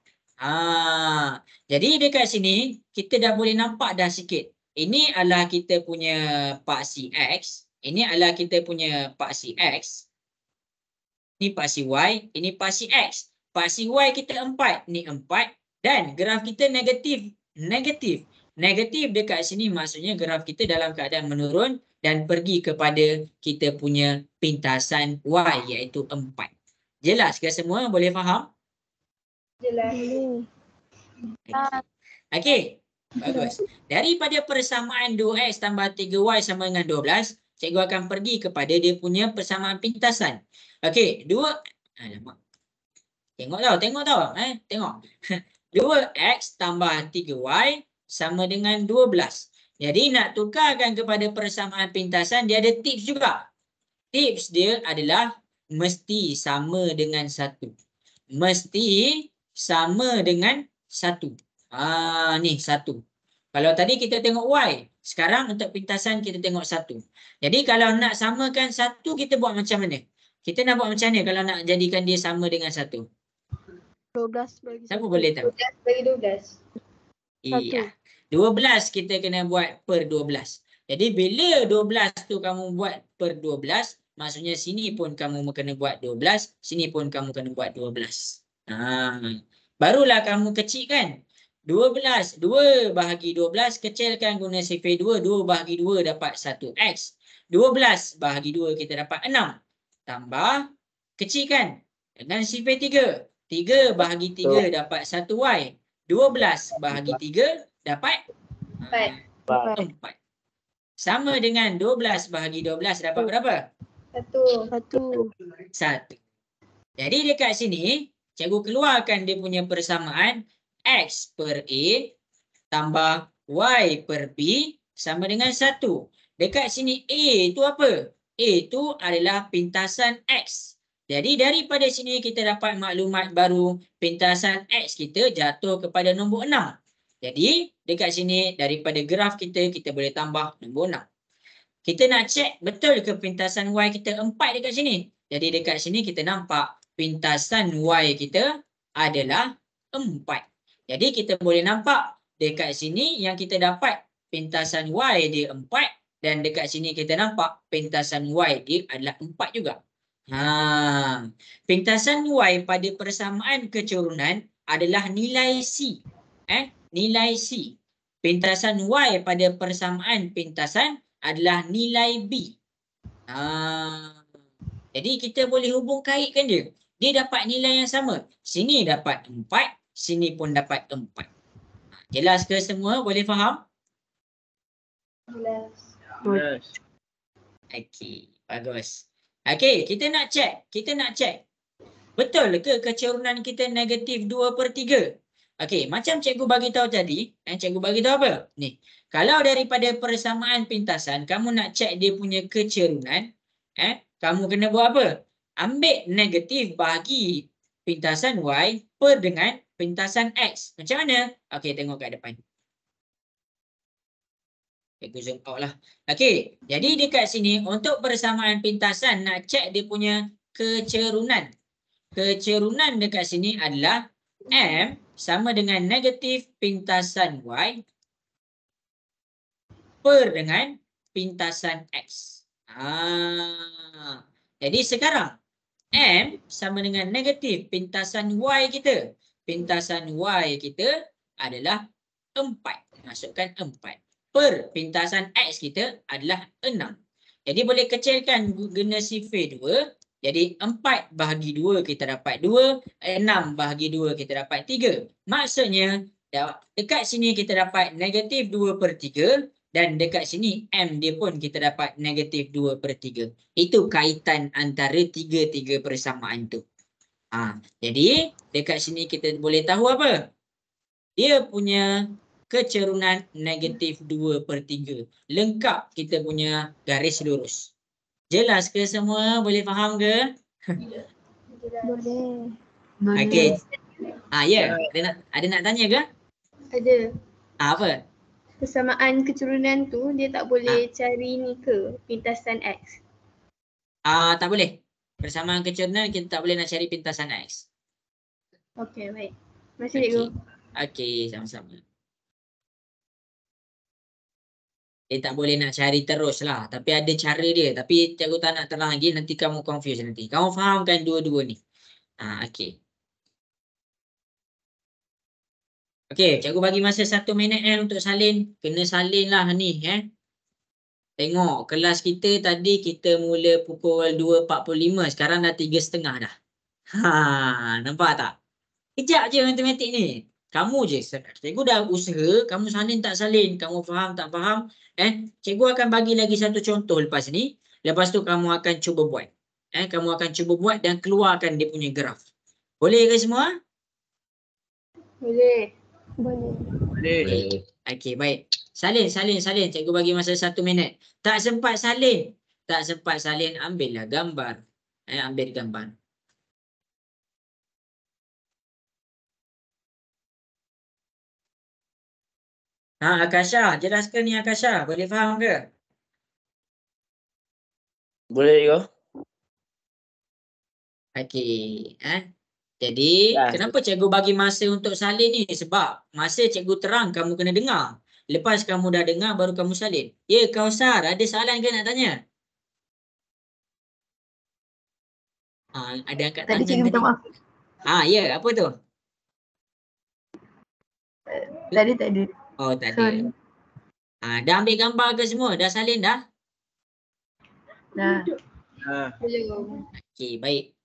Jadi dekat sini kita dah boleh nampak dah sikit. Ini adalah kita punya paksi x. Ini adalah kita punya paksi x. Ini paksi y. Ini paksi x. Paksi y kita 4. Ni 4. Dan graf kita negatif. Negatif dekat sini maksudnya graf kita dalam keadaan menurun dan pergi kepada kita punya pintasan y iaitu 4. Jelas ke semua? Boleh faham? Jelas. Okey. Bagus. Daripada persamaan 2x tambah 3y sama dengan 12, cikgu akan pergi kepada dia punya persamaan pintasan. Okey, 2 Tengok tau. Tengok. 2x tambah 3y sama dengan 12. Jadi nak tukarkan kepada persamaan pintasan, dia ada tips juga. Tips dia adalah mesti sama dengan 1. Mesti sama dengan 1. Ni 1. Kalau tadi kita tengok y, sekarang untuk pintasan kita tengok 1. Jadi kalau nak samakan 1, kita buat macam mana? Kita nak buat macam mana kalau nak jadikan dia sama dengan 1? 12 bagi Siapa boleh tahu? 12 bagi 12. Iya. 12 kita kena buat per 12. Jadi bila 12 tu kamu buat per 12, maksudnya sini pun kamu kena buat 12, sini pun kamu kena buat 12. Barulah kamu kecilkan. 12, 2 bahagi 12, kecilkan guna sifir 2, 2 bahagi 2 dapat 1x. 12 bahagi 2 kita dapat 6. Tambah, kecilkan dengan sifir 3. 3 bahagi 3 dapat 1y. 12 bahagi 3 dapat 4. Sama dengan 12 bahagi 12 dapat berapa? 1. Jadi dekat sini, cikgu keluarkan dia punya persamaan x per a tambah y per b sama dengan 1. Dekat sini a itu apa? A itu adalah pintasan x. Jadi daripada sini kita dapat maklumat baru, pintasan x kita jatuh kepada nombor 6. Jadi dekat sini daripada graf kita boleh tambah nombor 6. Kita nak cek betul ke pintasan y kita 4 dekat sini. Jadi dekat sini kita nampak pintasan y kita adalah 4. Jadi kita boleh nampak dekat sini yang kita dapat pintasan y dia 4 dan dekat sini kita nampak pintasan y dia adalah 4 juga. Pintasan y pada persamaan kecerunan adalah nilai C. Nilai C. Pintasan y pada persamaan pintasan adalah nilai B. Jadi kita boleh hubung kaitkan dia. Dia dapat nilai yang sama. Sini dapat 4, sini pun dapat 4. Jelas ke semua? Boleh faham? Jelas. Okey, bagus. Okey, kita nak cek. Betul ke kecerunan kita negatif 2/3? Okey, macam cikgu bagi tahu tadi, cikgu bagi tahu apa? Ni. Kalau daripada persamaan pintasan kamu nak cek dia punya kecerunan, kamu kena buat apa? Ambil negatif bagi pintasan y per dengan pintasan x. Macam mana? Okey, tengok kat depan. Cikgu zoom out lah. Okey, jadi dekat sini untuk persamaan pintasan nak cek dia punya kecerunan. kecerunan dekat sini adalah M sama dengan negatif pintasan Y per dengan pintasan X. Jadi sekarang M sama dengan negatif pintasan Y kita. Pintasan Y kita adalah 4. Masukkan 4. Per pintasan X kita adalah 6. Jadi boleh kecilkan guna sifar 2. Jadi 4 bahagi 2 kita dapat 2. 6 bahagi 2 kita dapat 3. Maksudnya dekat sini kita dapat negatif 2/3. Dan dekat sini M dia pun kita dapat negatif 2/3. Itu kaitan antara tiga persamaan tu. Jadi dekat sini kita boleh tahu apa? Dia punya kecerunan negatif 2/3. Lengkap kita punya garis lurus. Jelas ke semua? Boleh faham ke? Boleh. Okey. Ya. Ada nak tanya ke? Ada. Apa? Persamaan kecerunan tu dia tak boleh cari ni ke pintasan X? Tak boleh. Persamaan kecerunan kita tak boleh nak cari pintasan X. Okey, baik. Terima kasih cikgu. Okey, sama-sama. Dia tak boleh nak cari terus lah. Tapi ada cara dia. Tapi cikgu tak nak terang lagi. Nanti kamu confuse nanti. Kamu fahamkan dua-dua ni. Okey. Okey, cikgu bagi masa 1 minit untuk salin. Kena salin lah ni. Tengok kelas kita tadi kita mula pukul 2.45. Sekarang dah 3.30 dah. Nampak tak? Kejap je matematik ni. Kamu je. Cikgu dah usaha. Kamu salin tak salin. Kamu faham tak faham. Cikgu akan bagi lagi satu contoh lepas ni. Lepas tu kamu akan cuba buat. Kamu akan cuba buat dan keluarkan dia punya graf. Boleh ke semua? Boleh. Boleh. Okey, baik. Salin. Cikgu bagi masa 1 minit. Tak sempat salin. Ambillah gambar. Ambil gambar. Akasha. Jelaskan ni Akasha. Boleh faham ke? Boleh juga. Okey. Jadi, kenapa cikgu bagi masa untuk salin ni? Sebab masa cikgu terang, kamu kena dengar. Lepas kamu dah dengar, baru kamu salin. Ya, Kausar, ada soalan ke nak tanya? Ada angkat tangan Tadi cikgu minta maaf. Ya, apa tu? Tadi tak ada. Oh, tak Sorry. ada. Dah ambil gambar ke semua? Dah salin dah? Dah. Belum. Okey, baik.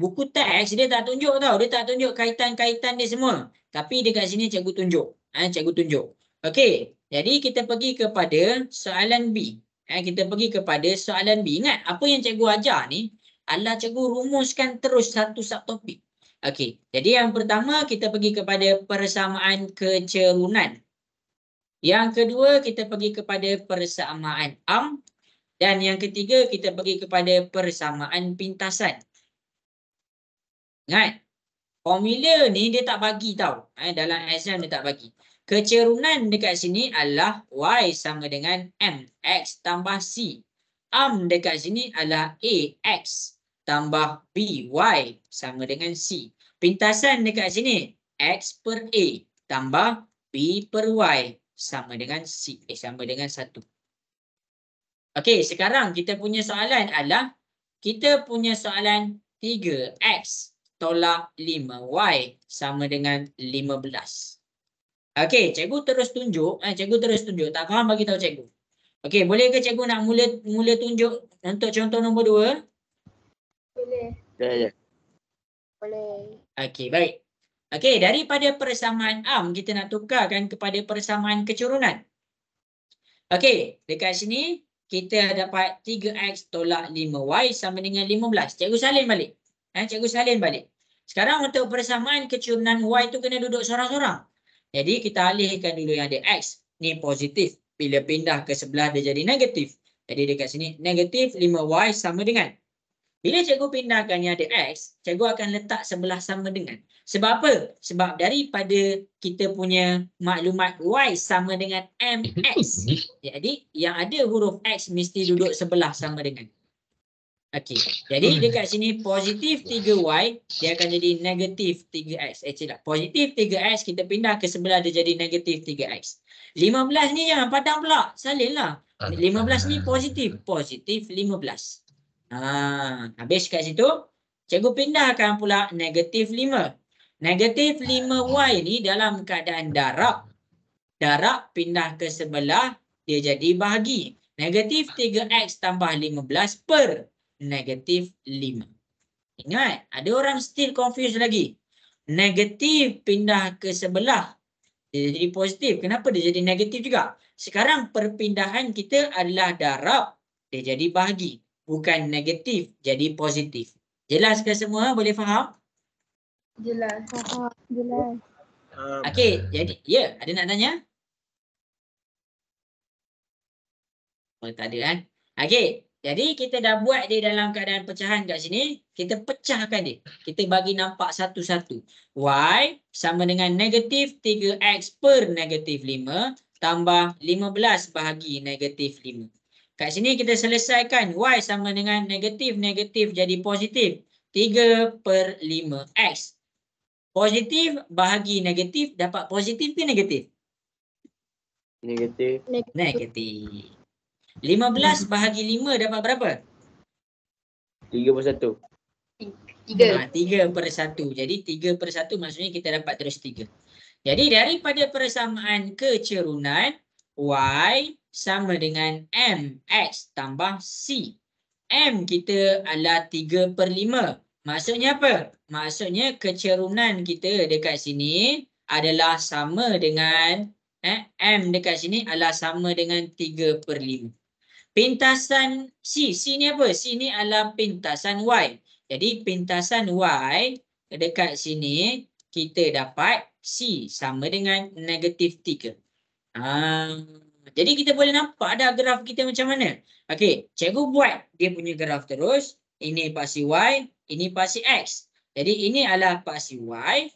Buku teks dia tak tunjuk tau. Dia tak tunjuk kaitan-kaitan dia semua. Tapi dekat sini cikgu tunjuk. Cikgu tunjuk. Okey. Jadi kita pergi kepada soalan B. Kita pergi kepada soalan B. Ingat apa yang cikgu ajar ni adalah cikgu rumuskan terus satu subtopik. Okey. Jadi yang pertama kita pergi kepada persamaan kecerunan. Yang kedua kita pergi kepada persamaan am. Dan yang ketiga, kita pergi kepada persamaan pintasan. Ingat, formula ni dia tak bagi tau. Dalam exam dia tak bagi. Kecerunan dekat sini adalah Y sama dengan MX tambah C. Am dekat sini adalah AX tambah BY sama dengan C. Pintasan dekat sini, X per A tambah B per Y sama dengan C. Sama dengan 1. Okey, sekarang kita punya soalan adalah kita punya soalan 3x tolak 5y sama dengan 15. Okey, cikgu terus tunjuk. Tak faham bagi tahu cikgu. Okey, boleh ke cikgu nak mula tunjuk untuk contoh nombor 2? Boleh. Ya. Boleh. Okey, baik. Okey, daripada persamaan am kita nak tukarkan kepada persamaan kecerunan. Okey, dekat sini kita dapat 3x tolak 5y sama dengan 15. Cikgu salin balik. Sekarang untuk persamaan kecerunan y tu kena duduk sorang-sorang. Jadi kita alihkan dulu yang ada x. Ni positif. Bila pindah ke sebelah dia jadi negatif. Jadi dekat sini negatif 5y sama dengan. Bila cikgu pindahkan yang ada x, cikgu akan letak sebelah sama dengan. Sebab apa? Sebab daripada kita punya maklumat y sama dengan mx. Jadi yang ada huruf x mesti duduk sebelah sama dengan. Okey. Jadi dekat sini positif 3y dia akan jadi negatif 3x. Tidak. Positif 3x kita pindah ke sebelah dia jadi negatif 3x. 15 ni jangan padang pula. Salin lah. 15 ni positif. Positif 15. Habis kat situ. Cikgu pindahkan pula negatif 5. Negatif 5y ni dalam keadaan darab. Darab pindah ke sebelah dia jadi bahagi. Negatif 3x tambah 15 per negatif 5. Ingat, ada orang still confused lagi. Negatif pindah ke sebelah. Dia jadi positif. Kenapa dia jadi negatif juga? Sekarang perpindahan kita adalah darab. Dia jadi bahagi. Bukan negatif, jadi positif. Jelas ke semua? Boleh faham? Jelas. Jelas. Okey, jadi ya, ada nak tanya? Oh, tak ada kan? Okey. Jadi kita dah buat dia dalam keadaan pecahan kat sini. Kita pecahkan dia. Kita bagi nampak satu-satu. Y sama dengan negatif 3x per negatif 5 tambah 15 bahagi negatif 5. Kat sini kita selesaikan. Y sama dengan negatif jadi positif. 3 per 5x. Positif bahagi negatif dapat positif ke negatif? Negatif. Negatif. 15 bahagi 5 dapat berapa? 3/1. 3. 3 per 1. Jadi 3 per 1 maksudnya kita dapat terus 3. Jadi daripada persamaan kecerunan, Y sama dengan MX tambah C. M kita adalah 3 per 5. Maksudnya apa? Maksudnya kecerunan kita dekat sini adalah sama dengan M dekat sini adalah sama dengan 3 per 5. Pintasan C. C ni apa? C ni adalah pintasan Y. Jadi pintasan Y dekat sini kita dapat C sama dengan negatif 3. Jadi kita boleh nampak dah graf kita macam mana. Okey, cikgu buat dia punya graf terus. Ini paksi Y, ini paksi X. Jadi ini adalah paksi Y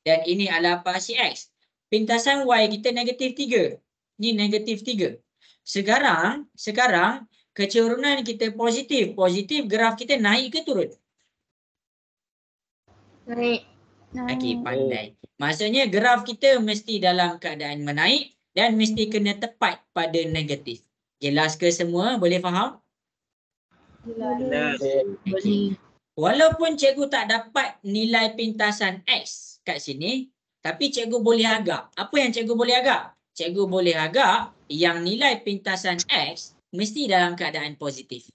dan ini adalah paksi X. Pintasan Y kita negatif 3. Ini negatif 3. Sekarang kecerunan kita positif. Positif graf kita naik ke turun? Naik. Okey, pandai. Maksudnya graf kita mesti dalam keadaan menaik dan mesti kena tepat pada negatif. Jelas ke semua? Boleh faham? Jelas. Okay. Walaupun cikgu tak dapat nilai pintasan X kat sini, tapi cikgu boleh agak. Apa yang cikgu boleh agak? Cikgu boleh agak yang nilai pintasan X mesti dalam keadaan positif.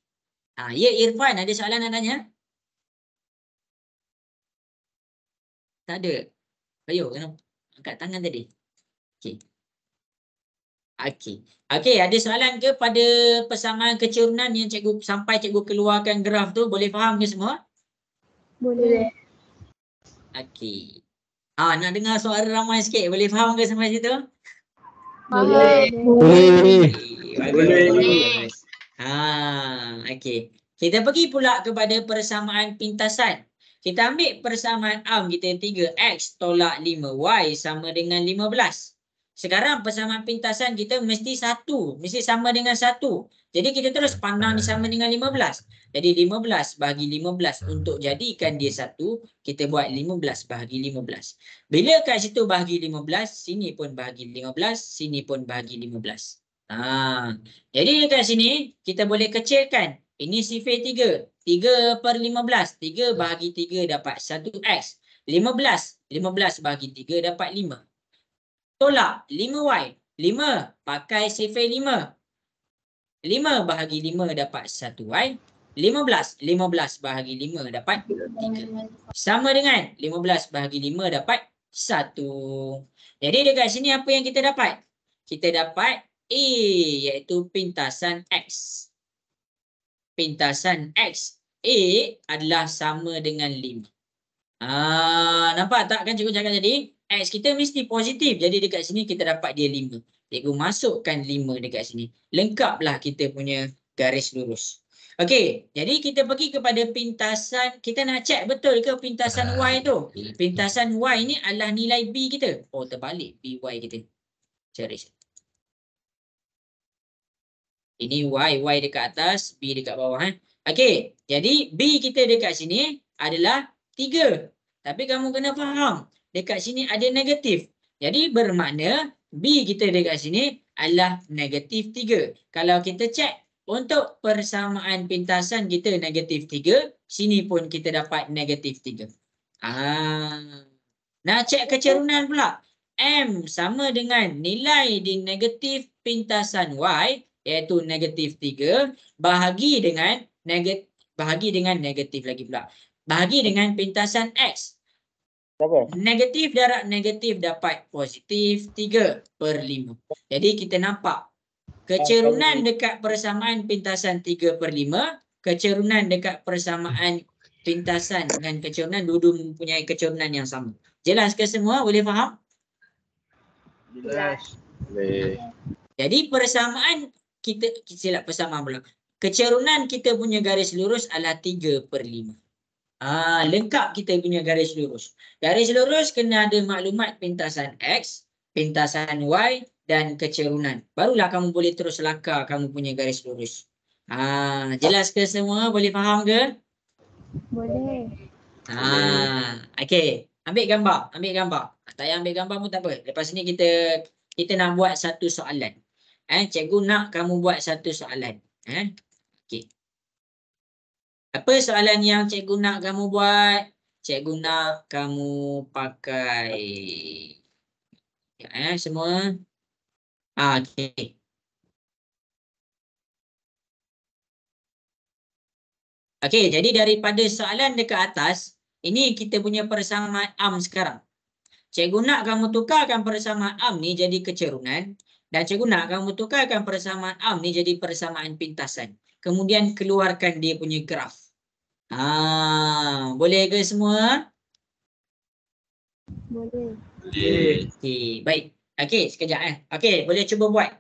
Ya Irfan, ada soalan nak tanya? Tak ada. Ayo, angkat tangan tadi. Okey. Okey, ada soalan ke pada persamaan kecerunan yang cikgu sampai cikgu keluarkan graf tu? Boleh faham ke semua? Boleh. Okey. Nak dengar suara ramai sikit. Boleh faham ke sampai situ? Boleh. Boleh. Okey. Kita pergi pula kepada persamaan pintasan. Kita ambil persamaan arm kita 3x tolak 5y sama dengan 15. Sekarang persamaan pintasan kita mesti 1. Mesti sama dengan 1. Jadi kita terus pandang sama dengan 15. Jadi 15 bahagi 15 untuk jadikan dia 1, kita buat 15 bahagi 15. Bila kat situ bahagi 15, sini pun bahagi 15, sini pun bahagi 15. Jadi dekat sini kita boleh kecilkan. Ini sifir 3. 3 per 15. 3 bahagi 3 dapat 1x. 15 bahagi 3 dapat 5. Tolak 5y. 5 pakai sifir 5. 5 bahagi 5 dapat 1y. 15 bahagi 5 dapat 3. Sama dengan 15 bahagi 5 dapat 1. Jadi dekat sini apa yang kita dapat? Kita dapat A iaitu pintasan X. Pintasan X. A adalah sama dengan 5. Nampak tak kan cikgu cakap tadi? X kita mesti positif. Jadi dekat sini kita dapat dia 5. Cikgu masukkan 5 dekat sini. Lengkaplah kita punya garis lurus. Okey, jadi kita pergi kepada pintasan. Kita nak cek betul ke pintasan Y tu? Pintasan Y ni adalah nilai B kita. Oh, terbalik BY kita. Cari. Ini Y dekat atas, B dekat bawah. Okey, jadi B kita dekat sini adalah 3. Tapi kamu kena faham, dekat sini ada negatif. Jadi bermakna B kita dekat sini adalah negatif 3. Kalau kita cek untuk persamaan pintasan kita negatif 3, sini pun kita dapat negatif 3. Nak cek kecerunan pula. M sama dengan nilai di negatif pintasan Y, iaitu negatif 3, bahagi dengan negatif lagi pula. Bahagi dengan pintasan X. Negatif darab negatif dapat positif 3/5. Jadi kita nampak kecerunan dekat persamaan pintasan 3/5, kecerunan dekat persamaan pintasan dengan kecerunan dua-dua mempunyai kecerunan yang sama. Jelas ke semua? Boleh faham? Jelas. Jadi persamaan kita silap persamaan pula. Kecerunan kita punya garis lurus adalah 3/5. Lengkap kita punya garis lurus. Garis lurus kena ada maklumat pintasan X, pintasan Y dan kecerunan. Barulah kamu boleh terus lakar kamu punya garis lurus. Jelas ke semua? Boleh faham ke? Boleh. Okey. Ambil gambar. Tak payah ambil gambar pun tak apa. Lepas ni kita nak buat satu soalan. Cikgu nak kamu buat satu soalan. Okey. Apa soalan yang cikgu nak kamu buat? Cikgu nak kamu pakai semua. Okey. Okey, jadi daripada soalan dekat atas, ini kita punya persamaan am sekarang. Cikgu nak kamu tukarkan persamaan am ni jadi kecerunan dan cikgu nak kamu tukarkan persamaan am ni jadi persamaan pintasan. Kemudian keluarkan dia punya graf. Boleh ke semua? Boleh. Okey, baik. Okey, sekejap Okey, boleh cuba buat.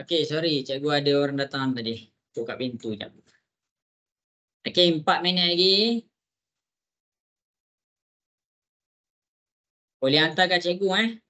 Okey, sorry. Cikgu ada orang datang tadi. Buka pintu jap. Okey, 4 minit lagi. Boleh hantar kat cikgu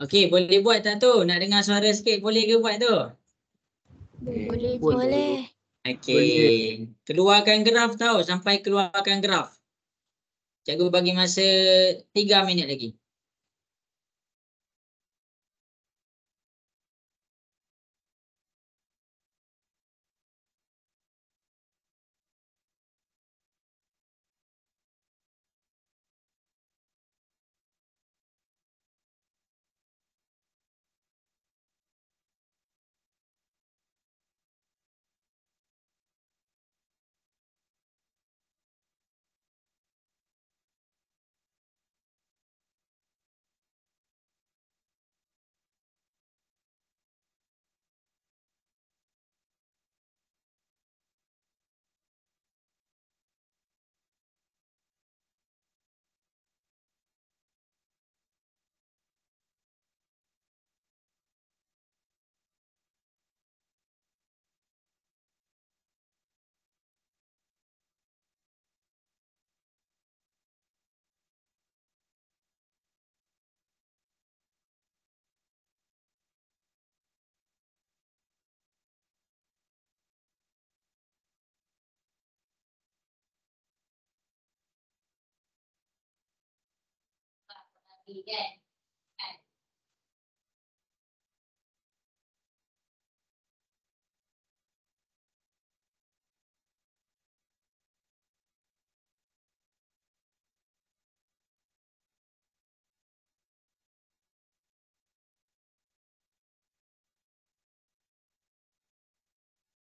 Okey, boleh buat tak tu? Nak dengar suara sikit boleh ke buat tu? Boleh. Okey. Keluarkan graf tahu, sampai keluarkan graf. Cikgu bagi masa 3 minit lagi.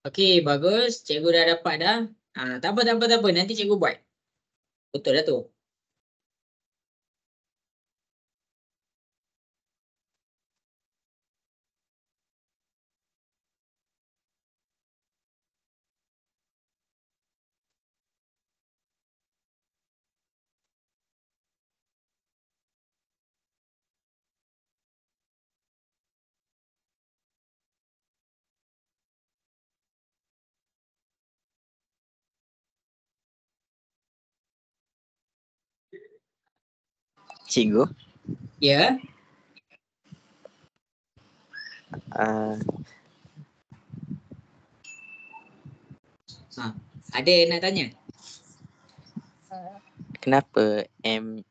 Okey, bagus. Cikgu dah dapat dah. Tak apa, tak apa, tak apa. Nanti cikgu buat. Betul dah tu. Cikgu, Ya. uh, Ada yang nak tanya? kenapa M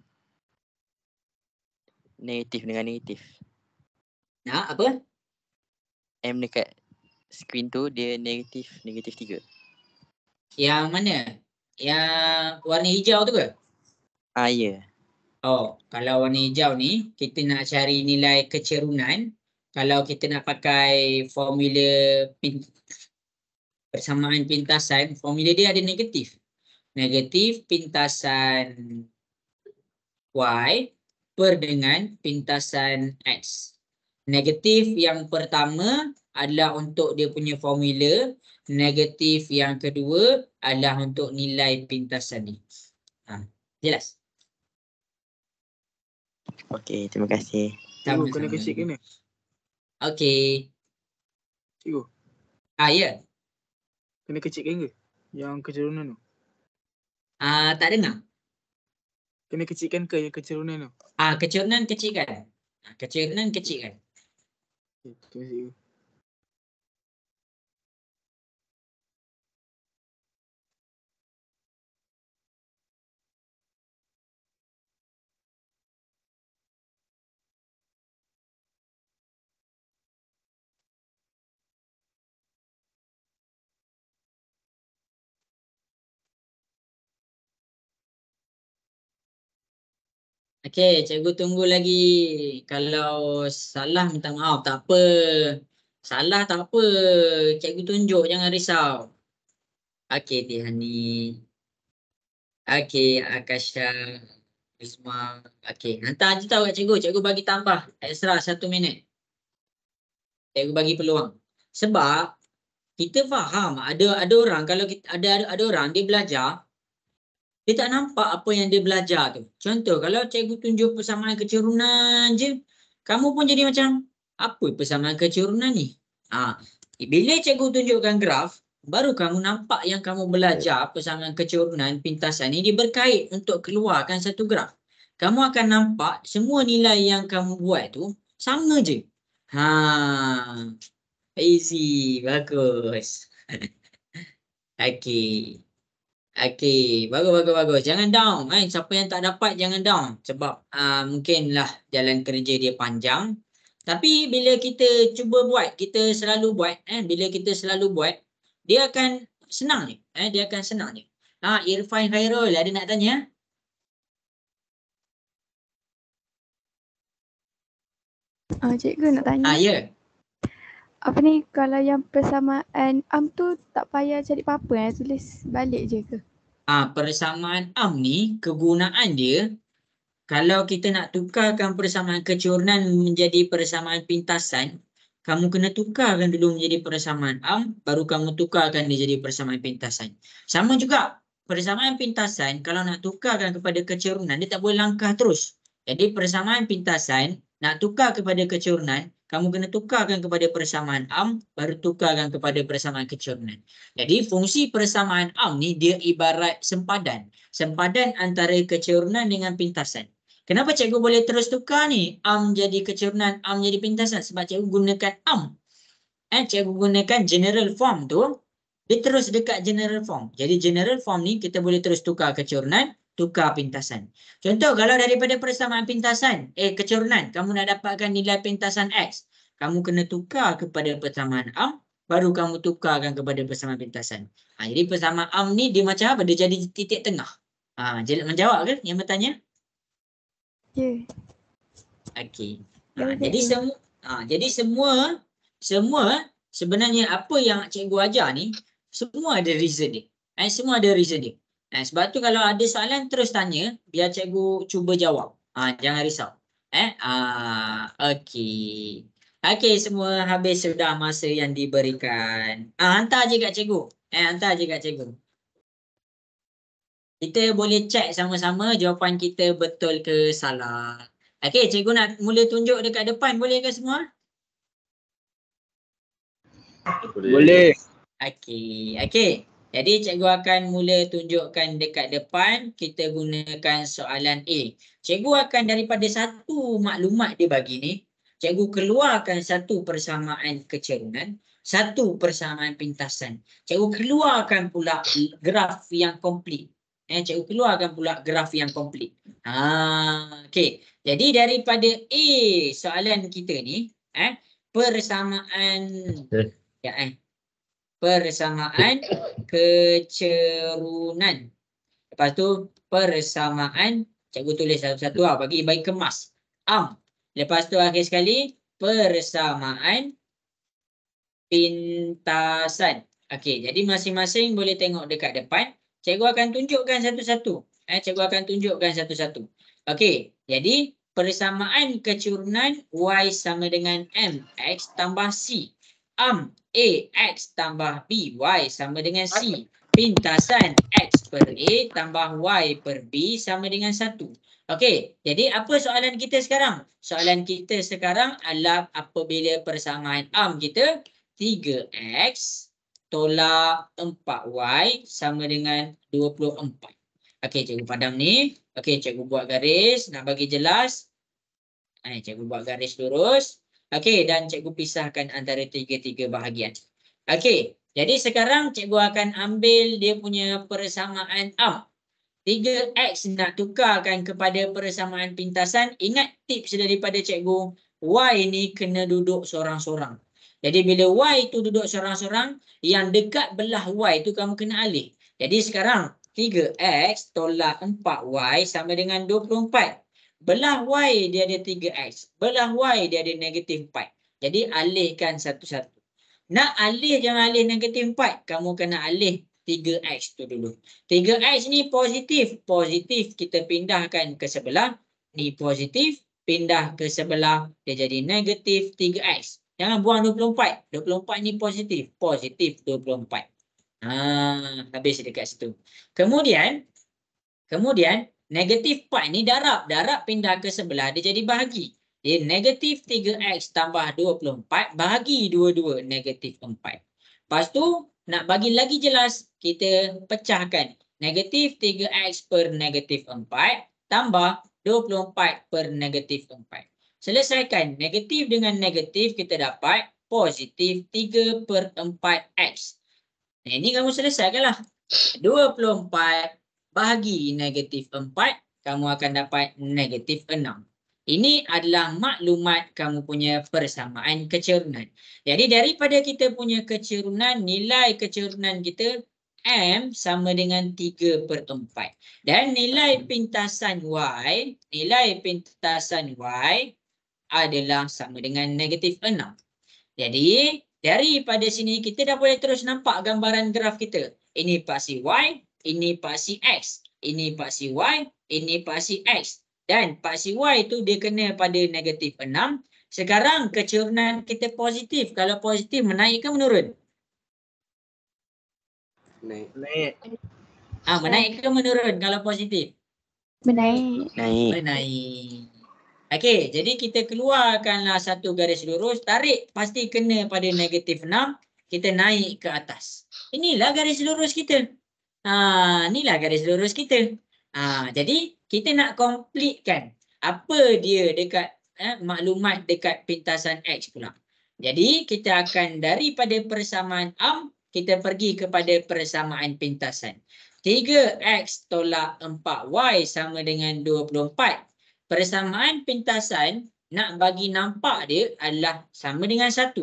negatif dengan negatif? Nak apa? M dekat screen tu dia negatif 3. Yang mana? Yang warna hijau tu ke? Ya. Oh, kalau warna hijau ni, kita nak cari nilai kecerunan. Kalau kita nak pakai formula persamaan pintasan, formula dia ada negatif. Negatif pintasan Y per dengan pintasan X. Negatif yang pertama adalah untuk dia punya formula. Negatif yang kedua adalah untuk nilai pintasan ni. Jelas? Okey, terima kasih. Cikgu, kena kecil kena. Okey. Cikgu, Ya. kena kecilkan ke? Yang kecerunan tu. Tak dengar. Kena kecilkan ke yang kecerunan tu? Kecerunan kecilkan. Kecerunan kecilkan. Okay, terima kasih cikgu. Okey, cikgu tunggu lagi. Kalau salah minta maaf, tak apa. Salah tak apa. Cikgu tunjuk, jangan risau. Okey, Tihani. Okey, Akasha. Risma. Okey, hantar je tahu kat cikgu. Cikgu bagi tambah extra 1 minit. Cikgu bagi peluang. Sebab kita faham ada orang, kalau kita, ada orang dia belajar, dia tak nampak apa yang dia belajar tu. Contoh, kalau cikgu tunjuk persamaan kecerunan je, kamu pun jadi macam, apa persamaan kecerunan ni? Bila cikgu tunjukkan graf, baru kamu nampak yang kamu belajar persamaan kecerunan pintasan ni dia berkait untuk keluarkan satu graf. Kamu akan nampak semua nilai yang kamu buat tu sama je. Easy, bagus. Okey. Okey, bagus. Jangan down. Siapa yang tak dapat jangan down. Sebab mungkinlah jalan kerja dia panjang. Tapi bila kita cuba buat, kita selalu buat, bila kita selalu buat, dia akan senang je. Dia akan senang je. Irfan Khairul ada nak tanya? Cikgu nak tanya. Ya. Apa ni kalau yang persamaan tu tak payah cari apa-apa, tulis balik je ke? Persamaan ni kegunaan dia kalau kita nak tukarkan persamaan kecurunan menjadi persamaan pintasan, kamu kena tukarkan dulu menjadi persamaan baru kamu tukarkan dia jadi persamaan pintasan. Sama juga persamaan pintasan kalau nak tukarkan kepada kecurunan dia tak boleh langkah terus. Jadi persamaan pintasan nak tukar kepada kecurunan, kamu kena tukarkan kepada persamaan baru tukarkan kepada persamaan kecurunan. Jadi fungsi persamaan ni dia ibarat sempadan. Sempadan antara kecurunan dengan pintasan. Kenapa cikgu boleh terus tukar ni? Jadi kecurunan, jadi pintasan. Sebab cikgu gunakan cikgu gunakan general form tu. Dia terus dekat general form. Jadi general form ni kita boleh terus tukar kecurunan, tukar pintasan. Contoh kalau daripada persamaan pintasan, kecurunan, kamu nak dapatkan nilai pintasan X. Kamu kena tukar kepada persamaan baru kamu tukarkan kepada persamaan pintasan. Jadi persamaan ni dia macam apa? Dia jadi titik tengah. Menjawab ke yang bertanya? Ya. Okey. Ya, Jadi semua sebenarnya apa yang cikgu ajar ni semua ada reason dia. Semua ada reason dia. Sebab tu kalau ada soalan terus tanya biar cikgu cuba jawab. Jangan risau. Okey. Okey, semua habis sudah masa yang diberikan. Hantar je kat cikgu. Hantar je kat cikgu. Kita boleh cek sama-sama jawapan kita betul ke salah. Okey, cikgu nak mula tunjuk dekat depan boleh ke semua? Boleh. Okey. Jadi cikgu akan mula tunjukkan dekat depan. Kita gunakan soalan A. Cikgu akan daripada satu maklumat dia bagi ni, cikgu keluarkan satu persamaan kecurunan, satu persamaan pintasan. Cikgu keluarkan pula graf yang komplit. Cikgu keluarkan pula graf yang komplit. Okey. Jadi daripada A soalan kita ni, persamaan persamaan kecerunan. Lepas tu persamaan, cikgu tulis satu-satu bagi kemas. Lepas tu akhir sekali persamaan pintasan. Okey, jadi masing-masing boleh tengok dekat depan. Cikgu akan tunjukkan satu-satu. Okey, jadi persamaan kecurunan Y sama dengan MX tambah C. AX tambah BY sama dengan C. Pintasan X per A tambah Y per B sama dengan 1. Okey, jadi apa soalan kita sekarang? Soalan kita sekarang adalah apabila persamaan kita 3X tolak 4Y sama dengan 24. Okey, cikgu padam ni. Okey, cikgu buat garis. Nak bagi jelas. Cikgu buat garis lurus. Okey, dan cikgu pisahkan antara tiga-tiga bahagian. Okey, jadi sekarang cikgu akan ambil dia punya persamaan 3X nak tukarkan kepada persamaan pintasan. Ingat tips daripada cikgu. Y ni kena duduk sorang-sorang. Jadi bila Y tu duduk sorang-sorang, yang dekat belah Y tu kamu kena alih. Jadi sekarang 3X tolak 4Y sama dengan 24. Belah Y dia ada 3X. Belah Y dia ada negatif 4. Jadi alihkan satu-satu. Nak alih jangan alih negatif 4. Kamu kena alih 3X tu dulu. 3X ni positif. Positif kita pindahkan ke sebelah. Ni positif. Pindah ke sebelah. Dia jadi negatif 3X. Jangan buang 24. 24 ni positif. Positif 24. Habis dekat situ. Kemudian negatif 4 ni darab. Darab pindah ke sebelah. Dia jadi bahagi. Dia negatif 3X tambah 24 bahagi 22 negatif 4. Lepas tu nak bagi lagi jelas. Kita pecahkan. Negatif 3X per negatif 4 tambah 24 per negatif 4. Selesaikan negatif dengan negatif kita dapat positif 3 per 4X. Ini kamu selesaikanlah. 24 bahagi negatif 4, kamu akan dapat negatif 6. Ini adalah maklumat kamu punya persamaan kecerunan. Jadi daripada kita punya kecerunan, nilai kecerunan kita M sama dengan 3/4. Dan nilai pintasan Y adalah sama dengan negatif 6. Jadi daripada sini kita dah boleh terus nampak gambaran graf kita. Ini paksi Y, ini paksi X. Ini paksi Y, ini paksi X. Dan paksi Y itu dia kena pada negatif 6. Sekarang kecerunan kita positif. Kalau positif menaik ke menurun? Naik. Menaik ke menurun kalau positif? Menaik. Naik. Menaik. Okey, jadi kita keluarkanlah satu garis lurus, tarik pasti kena pada negatif 6, kita naik ke atas. Inilah garis lurus kita. Inilah garis lurus kita. Jadi kita nak completekan apa dia dekat maklumat dekat pintasan X pula. Jadi kita akan daripada persamaan kita pergi kepada persamaan pintasan. 3X tolak 4Y sama dengan 24. Persamaan pintasan nak bagi nampak dia adalah sama dengan 1.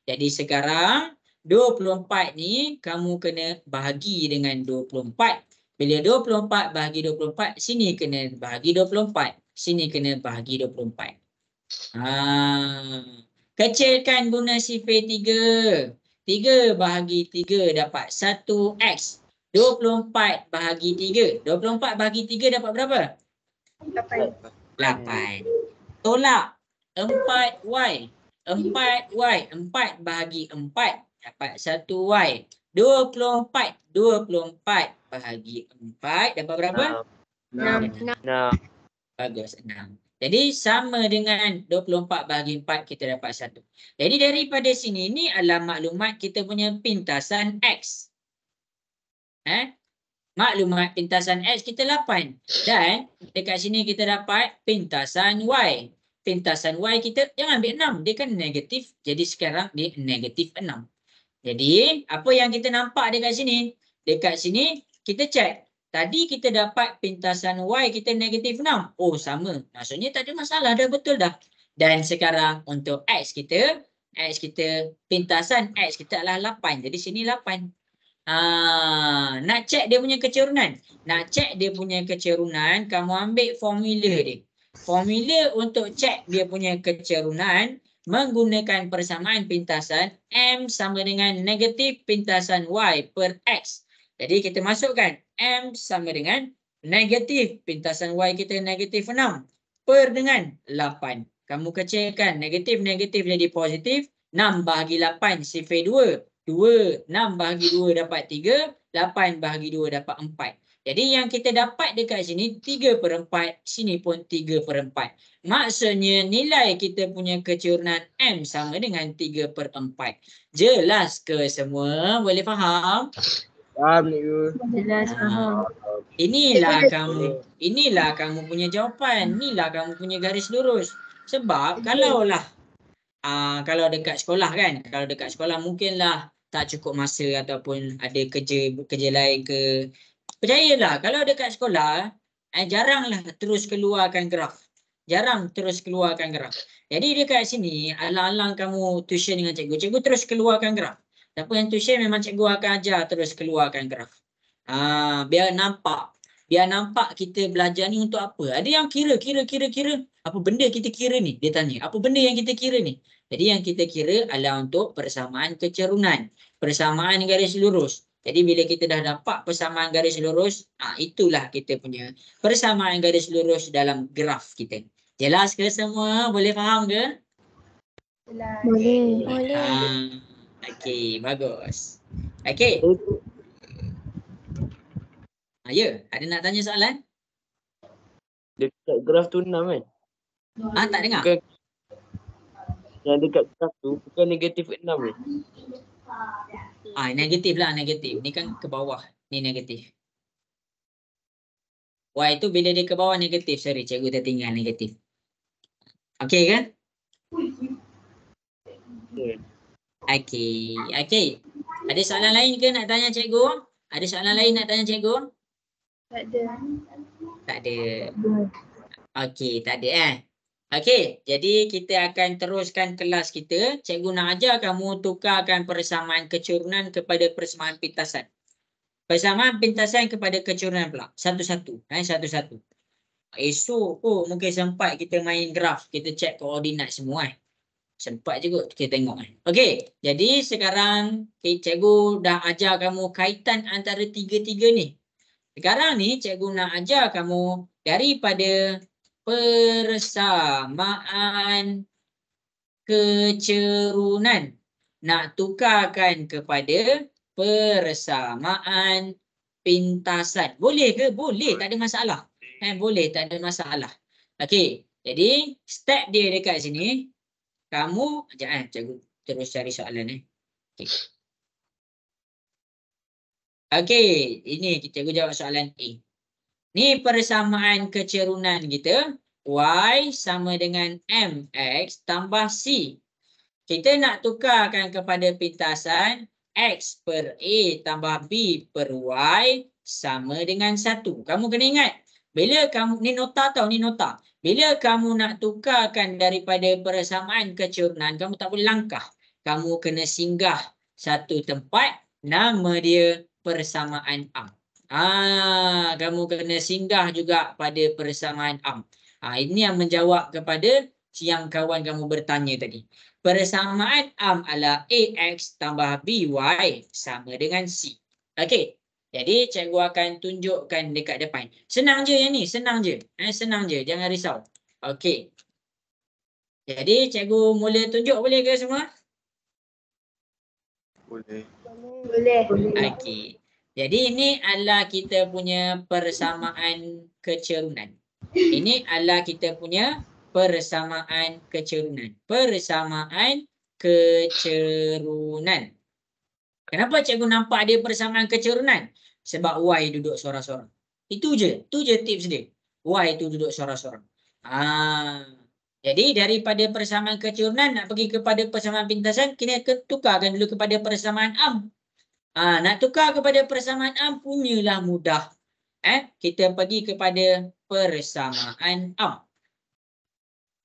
Jadi sekarang 24 ni kamu kena bahagi dengan 24. Bila 24 bahagi 24, sini kena bahagi 24. Sini kena bahagi 24. Kecilkan guna sifir 3. 3 bahagi 3 dapat 1X. 24 bahagi 3. 24 bahagi 3 dapat berapa? 8. Tolak 4Y. 4Y. 4 bahagi 4 dapat 1Y. 24 bahagi 4 dapat berapa? 6. Bagus, 6. Jadi sama dengan 24 bahagi 4 kita dapat 1. Jadi daripada sini ni adalah maklumat kita punya pintasan X. Maklumat pintasan X kita 8. Dan dekat sini kita dapat pintasan Y. Pintasan Y kita jangan ambil 6. Dia kan negatif. Jadi sekarang dia negatif 6. Jadi apa yang kita nampak dekat sini? Dekat sini kita cek. Tadi kita dapat pintasan Y kita negatif 6. Oh sama. Maksudnya tak ada masalah dah, betul dah. Dan sekarang untuk X kita pintasan X kita adalah 8. Jadi sini 8. Nak cek dia punya kecerunan. Kamu ambil formula dia. Formula untuk cek dia punya kecerunan menggunakan persamaan pintasan M sama dengan negatif pintasan Y per X. Jadi kita masukkan M sama dengan negatif pintasan Y kita negatif 6 per dengan 8. Kamu kecilkan negatif jadi positif. 6 bahagi 8 sifir 2. 6 bahagi 2 dapat 3. 8 bahagi 2 dapat 4. Jadi yang kita dapat dekat sini 3/4. Sini pun 3/4. Maksudnya nilai kita punya kecerunan M sama dengan 3/4. Jelas ke semua? Boleh faham? Faham ni ke? Jelas faham. Inilah kamu punya jawapan. Inilah kamu punya garis lurus. Sebab kalaulah kalau dekat sekolah kan, kalau dekat sekolah mungkinlah tak cukup masa ataupun ada kerja lain ke. Percayalah kalau dekat sekolah jaranglah terus keluarkan graf. Jadi dekat sini alang-alang kamu tuition dengan cikgu terus keluarkan graf. Siapa yang tuition memang cikgu akan ajar terus keluarkan graf. Biar nampak kita belajar ni untuk apa. Ada yang kira. Apa benda kita kira ni? Dia tanya. Apa benda yang kita kira ni? Jadi yang kita kira adalah untuk persamaan kecerunan. Persamaan garis lurus. Jadi bila kita dah dapat persamaan garis lurus, itulah kita punya persamaan garis lurus dalam graf kita. Jelas ke semua? Boleh faham ke? Boleh. Okey, bagus. Okey. Ya, ada nak tanya soalan? Dekat graf tu 6 kan? Tak dengar. Bukan, yang dekat graf tu bukan negatif 6 ni. Negatif. Ni kan ke bawah. Ni negatif. Y itu bila dia ke bawah negatif. Sorry, cikgu tertinggal negatif. Okey kan? Okay. Okey. Ada soalan lain ke nak tanya cikgu? Ada soalan lain nak tanya cikgu? Tak ada. Tak ada. Okey, tak ada Okey, jadi kita akan teruskan kelas kita. Cikgu nak ajar kamu tukarkan persamaan kecurunan kepada persamaan pintasan. Persamaan pintasan kepada kecurunan pula. Satu-satu. Satu-satu. Esok mungkin sempat kita main graf. Kita cek koordinat semua. Sempat juga kita tengok. Okey, jadi sekarang cikgu dah ajar kamu kaitan antara tiga-tiga ni. Sekarang ni cikgu nak ajar kamu daripada persamaan kecerunan nak tukarkan kepada persamaan pintasan. Boleh ke? Boleh, tak ada masalah. Boleh, tak ada masalah. Okey, jadi step dia dekat sini. Kamu, sekejap cikgu terus cari soalan Okey, ini cikgu jawab soalan A. Ni persamaan kecerunan kita. Y sama dengan MX tambah C. Kita nak tukarkan kepada pintasan X per A tambah B per Y sama dengan 1. Kamu kena ingat. Bila kamu, ni nota tau, ni nota. Bila kamu nak tukarkan daripada persamaan kecerunan, kamu tak boleh langkah. Kamu kena singgah satu tempat, nama dia persamaan am. Kamu kena singgah juga pada persamaan am. Ini yang menjawab kepada yang kawan kamu bertanya tadi. Persamaan am adalah AX tambah BY sama dengan C. Okey. Jadi cikgu akan tunjukkan dekat depan. Senang je yang ni, senang je. Senang je, jangan risau. Okey. Jadi cikgu mula tunjuk boleh ke semua? Boleh. Boleh. Okey. Jadi ini adalah kita punya persamaan kecerunan. Ini adalah kita punya persamaan kecerunan. Persamaan kecerunan. Kenapa cikgu nampak dia persamaan kecerunan? Sebab Y duduk sorang-sorang. Itu je tips dia. Y itu duduk sorang-sorang. Jadi daripada persamaan kecerunan nak pergi kepada persamaan pintasan, kena tukarkan dulu kepada persamaan am. Nak tukar kepada persamaan am punyalah mudah. Kita pergi kepada persamaan am.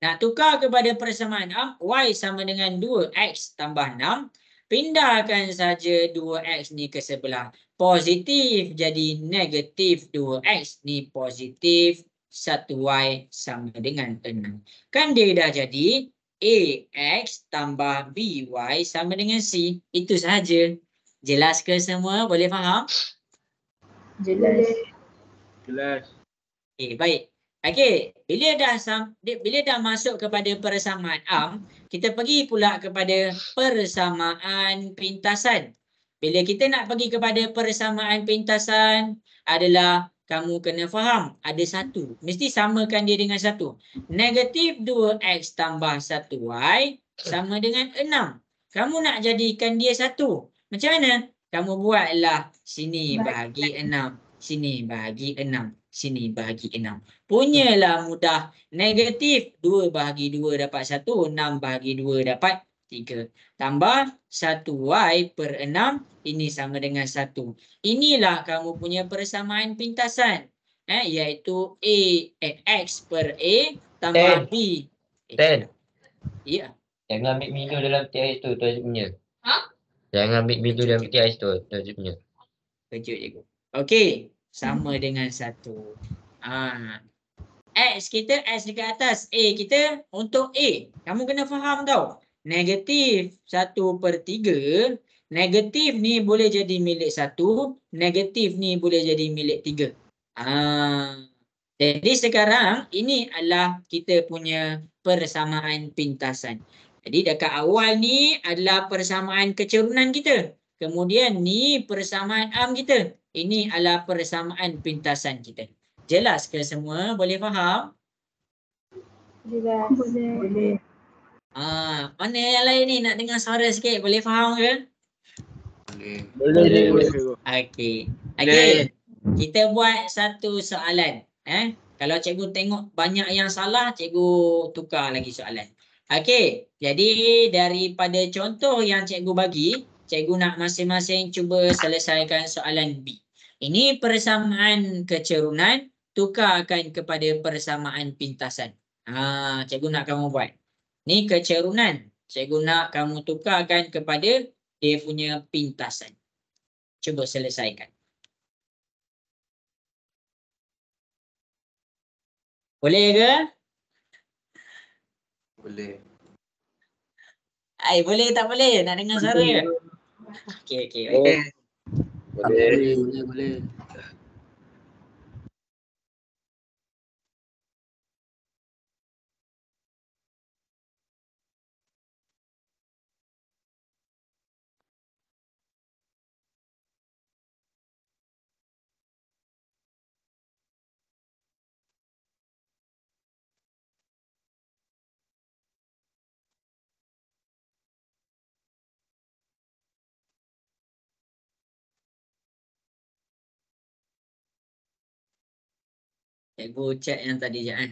Nak tukar kepada persamaan am, Y sama dengan 2X tambah 6. Pindahkan saja 2X ni ke sebelah. Positif jadi negatif 2X ni positif. 1Y sama dengan 6. Kan dia dah jadi AX tambah BY sama dengan C. Itu sahaja. Jelas ke semua? Boleh faham? Jelas. Baik. Okey, bila dah masuk kepada persamaan am, kita pergi pula kepada persamaan pintasan. Bila kita nak pergi kepada persamaan pintasan adalah kamu kena faham ada satu. Mesti samakan dia dengan satu. Negatif 2X tambah 1Y sama dengan 6. Kamu nak jadikan dia satu. Macam mana? Kamu buatlah sini bahagi 6. Sini bahagi 6. Sini bahagi 6. Punyalah mudah. Negatif 2 bahagi 2 dapat 1. 6 bahagi 2 dapat 3. Tambah 1Y per 6. Ini sama dengan 1. Inilah kamu punya persamaan pintasan. Iaitu X per A tambah B. Ya. Jangan ambil minum dalam peti ais tu punya. Jangan ambil minum dalam peti ais tu punya. Kejut je. Okey. Sama dengan 1. X kita, X dekat atas. A kita untuk A. Kamu kena faham tau. Negatif 1/3. Negatif ni boleh jadi milik 1. Negatif ni boleh jadi milik 3. Jadi sekarang ini adalah kita punya persamaan pintasan. Jadi dekat awal ni adalah persamaan kecerunan kita. Kemudian ni persamaan am kita. Ini adalah persamaan pintasan kita. Jelas ke semua? Boleh faham? Jelas. Boleh. Mana yang lain ni nak dengar suara sikit? Boleh faham ke? Boleh. Okey. Okey. Kita buat satu soalan. Kalau cikgu tengok banyak yang salah, cikgu tukar lagi soalan. Okey. Jadi daripada contoh yang cikgu bagi, cikgu nak masing-masing cuba selesaikan soalan B. Ini persamaan kecerunan, tukarkan kepada persamaan pintasan. Cikgu nak kamu buat. Ni kecerunan. Cikgu nak kamu tukarkan kepada dia punya pintasan. Cuba selesaikan. Boleh ke? Boleh. Boleh tak boleh? Nak dengar suara? Okey. Boleh. Boleh. Cikgu cek yang tadi je kan.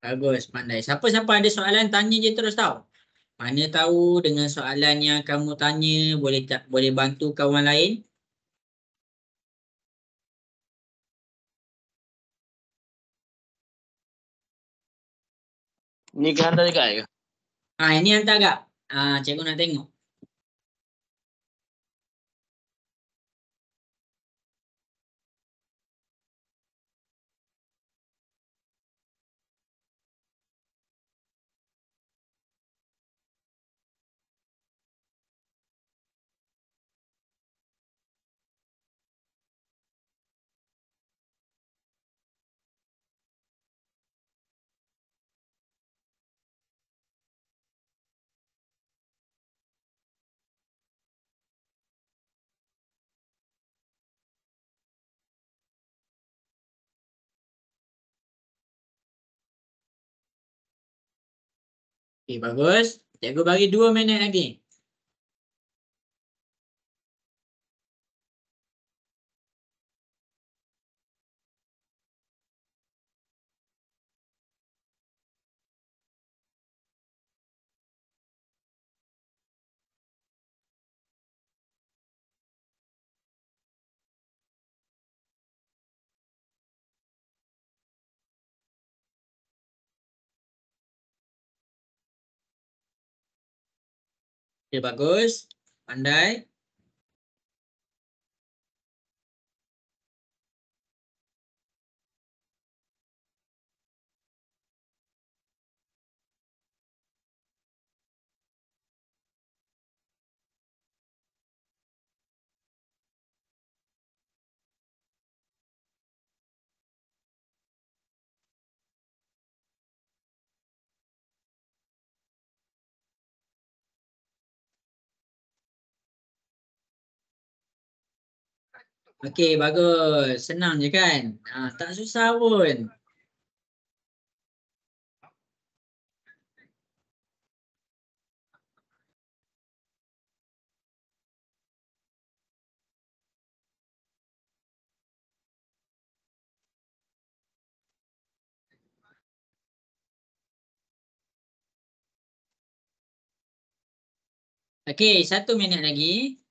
Bagus, pandai. Siapa-siapa ada soalan tanya je terus tau. Mana tahu dengan soalan yang kamu tanya boleh bantu kawan lain. Ni kan hantar dekat ke? Ini hantar agak. Cikgu nak tengok. Okey, bagus. Cikgu bagi 2 minit lagi. Okey, bagus. Pandai. Okey, bagus. Senang je kan? Tak susah pun. Okey, 1 minit lagi.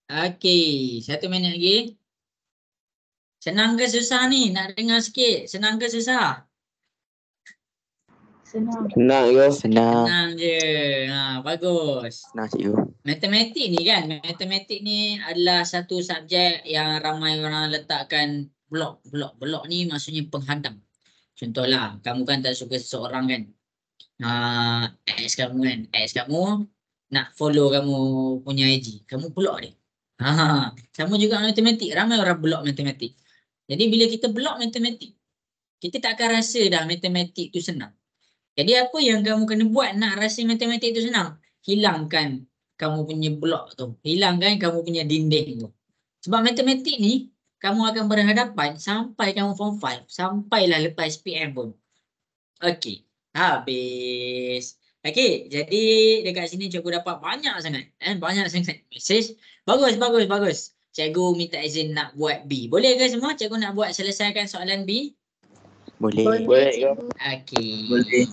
Okey, 1 minit lagi. Senang ke susah ni? Nak dengar sikit. Senang ke susah? Senang. Senang ke? Senang. Senang je. Bagus. Senang cikgu. Matematik ni kan, matematik ni adalah satu subjek yang ramai orang letakkan blok. Blok ni maksudnya penghadang. Contohlah, kamu kan tak suka seseorang kan. Ex kamu kan, ex kamu nak follow kamu punya IG, kamu blok dia. Sama juga matematik, ramai orang blok matematik. Jadi bila kita blok matematik, kita tak akan rasa dah matematik tu senang. Jadi apa yang kamu kena buat nak rasa matematik tu senang? Hilangkan kamu punya blok tu. Hilangkan kamu punya dinding tu. Sebab matematik ni, kamu akan berhadapan sampai kamu form 5. Sampailah lepas PM pun. Okey. Habis. Okey. Jadi dekat sini cikgu dapat banyak sangat. Banyak sangat mesej. Bagus, bagus, bagus. Cikgu minta izin nak buat B. Boleh ke semua cikgu nak buat selesaikan soalan B? Boleh. Boleh ke? Okey. Boleh.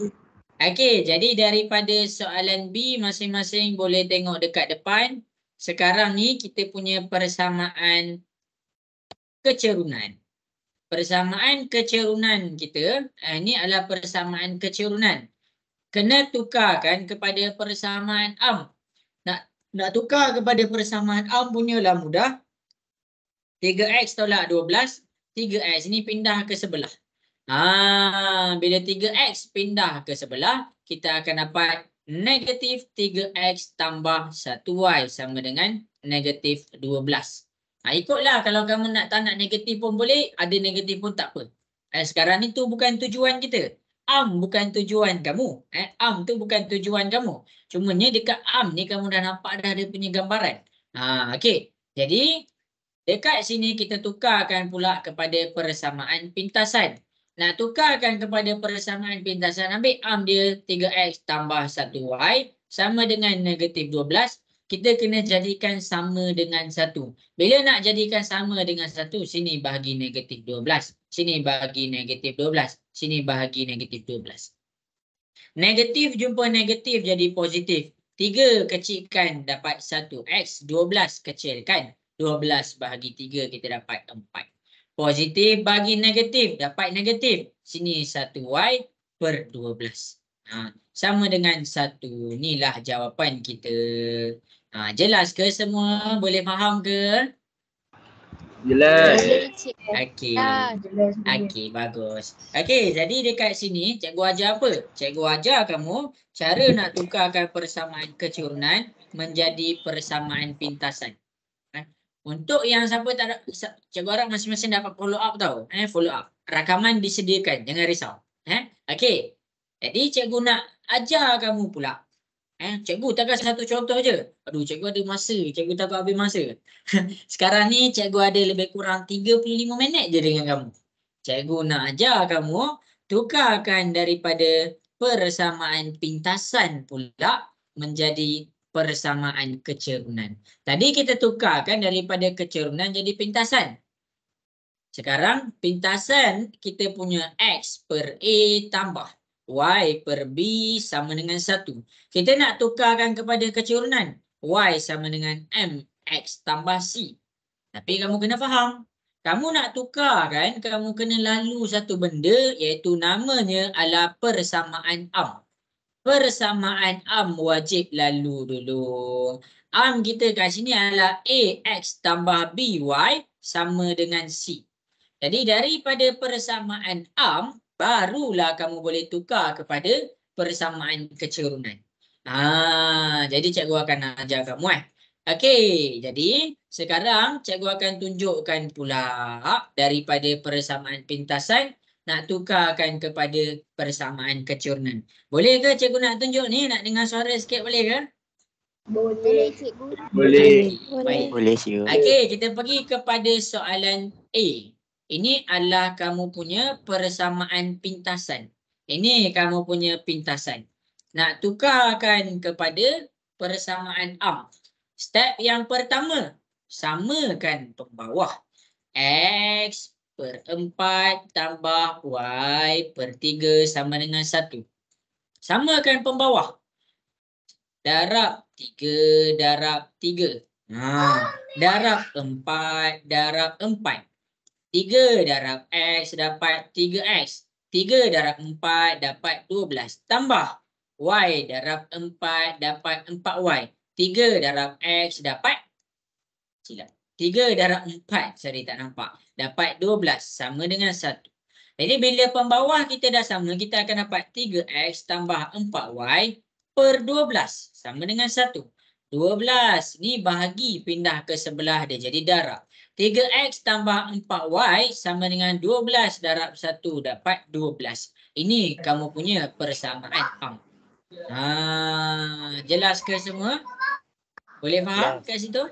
Okey, jadi daripada soalan B masing-masing boleh tengok dekat depan. Sekarang ni kita punya persamaan kecerunan. Persamaan kecerunan kita, ini adalah persamaan kecerunan. Kena tukarkan kepada persamaan am. Nak tukar kepada persamaan am punyalah mudah. 3x tolak 12, 3x ni pindah ke sebelah. Bila 3x pindah ke sebelah, kita akan dapat negatif 3x tambah 1y sama dengan negatif 12. Ikutlah kalau kamu tak nak negatif pun boleh, ada negatif pun tak apa. Sekarang ni tu bukan tujuan kita. Am bukan tujuan kamu. Am tu bukan tujuan kamu. Cumanya dekat am ni kamu dah nampak dah ada punya gambaran. Okey. Jadi dekat sini kita tukarkan pula kepada persamaan pintasan. Nak tukarkan kepada persamaan pintasan, ambil am dia 3x tambah 1y sama dengan negatif 12. Kita kena jadikan sama dengan 1. Bila nak jadikan sama dengan 1, sini bahagi negatif 12. Sini bahagi negatif 12. Sini bahagi negatif 12. Negatif jumpa negatif jadi positif. 3 kecilkan dapat 1x. 12 kecilkan. 12 bahagi 3 kita dapat 4. Positif bagi negatif dapat negatif. Sini 1y per 12. Sama dengan 1. Inilah jawapan kita. Jelas ke semua? Boleh faham ke? Jelas. Okey. Okey, bagus. Okey, jadi dekat sini cikgu ajar apa? Cikgu ajar kamu cara nak tukarkan persamaan kecerunan menjadi persamaan pintasan. Untuk yang siapa tak ada, cikgu harap masing-masing dapat follow up tau. Follow up. Rakaman disediakan, jangan risau. Okey. Jadi cikgu nak ajar kamu pula. Cikgu takkan satu contoh je. Aduh, cikgu ada masa. Cikgu takut habis masa. Sekarang ni cikgu ada lebih kurang 35 minit je dengan kamu. Cikgu nak ajar kamu tukarkan daripada persamaan pintasan pula menjadi persamaan kecerunan. Tadi kita tukarkan daripada kecerunan jadi pintasan. Sekarang pintasan kita punya x per a tambah y per b sama dengan 1. Kita nak tukarkan kepada kecerunan. Y sama dengan mx tambah c. Tapi kamu kena faham. Kamu nak tukarkan, kamu kena lalu satu benda iaitu namanya adalah persamaan am. Persamaan am wajib lalu dulu. Am kita kat sini adalah ax tambah by sama dengan c. Jadi daripada persamaan am, barulah kamu boleh tukar kepada persamaan kecerunan. Jadi cikgu akan ajar kamu. Okey, jadi sekarang cikgu akan tunjukkan pula daripada persamaan pintasan nak tukarkan kepada persamaan kecerunan. Boleh ke cikgu nak tunjuk ni? Nak dengar suara sikit boleh ke? Boleh cikgu. Boleh. Baik. Boleh cikgu. Okey, kita pergi kepada soalan A. Ini adalah kamu punya persamaan pintasan. Ini kamu punya pintasan. Nak tukarkan kepada persamaan am. Step yang pertama, samakan pembawah. X per 4 tambah y per 3 sama dengan 1. Samakan pembawah. Darab 3 darab 3. Darab 4 darab 4. 3 darab x dapat 3x. 3 darab 4 dapat 12. Tambah y darab 4 dapat 4y. 3 darab x dapat, silap, 3 darab 4, sorry tak nampak, dapat 12 sama dengan 1. Jadi bila pembawah kita dah sama, kita akan dapat 3x tambah 4y per 12 sama dengan 1. 12 ni bahagi pindah ke sebelah dia jadi darab. 3x tambah 4y sama dengan 12 darab 1 dapat 12. Ini kamu punya persamaan am. Jelas ke semua? Boleh faham kat situ?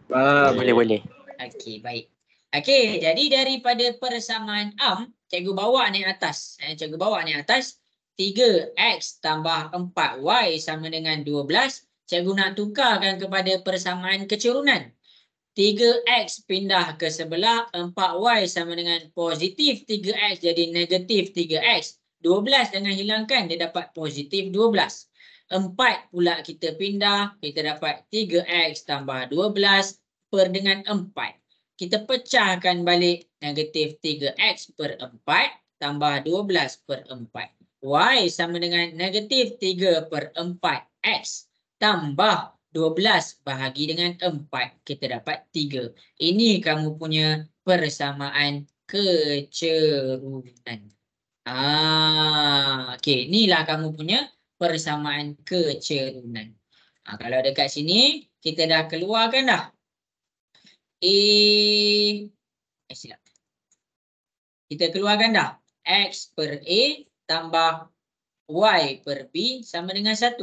Boleh. Okey, baik. Okey, jadi daripada persamaan am, cikgu bawa ni atas. Cikgu bawa ni atas. 3x tambah 4y sama dengan 12. Cikgu nak tukarkan kepada persamaan kecurunan. 3x pindah ke sebelah, 4y sama dengan positif 3x jadi negatif 3x. 12 dengan hilangkan dia dapat positif 12. 4 pula kita pindah, kita dapat 3x tambah 12 per dengan 4. Kita pecahkan balik negatif 3x per 4 tambah 12 per 4. Y sama dengan negatif 3 per 4x tambah 12 bahagi dengan 4. Kita dapat 3. Ini kamu punya persamaan kecerunan. Okey, inilah kamu punya persamaan kecerunan. Kalau dekat sini kita dah keluarkan dah. Silap. Kita keluarkan dah. X per A tambah Y per B sama dengan 1.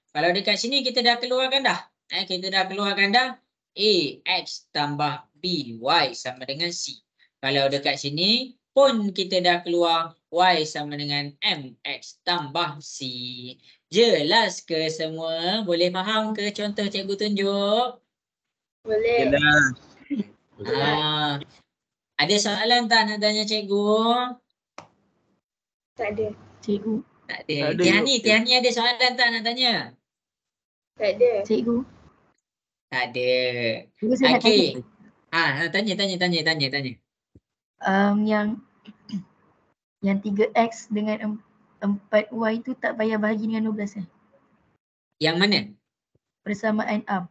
Kalau dekat sini kita dah keluarkan dah. Kita dah keluarkan dah. A, X tambah B, Y sama dengan C. Kalau dekat sini pun kita dah keluar Y sama dengan M, X tambah C. Jelas ke semua? Boleh faham ke contoh cikgu tunjuk? Boleh. Ada soalan tak nak tanya cikgu? Tak ada. Cikgu. Tak ada. Tiani ada soalan tak nak tanya? Tak ada. Cikgu. Tak ada. Cikgu saya nak Okey. tanya. Tanya. Yang 3x dengan 4y tu tak payah bahagi dengan 12 Yang mana? Persamaan am.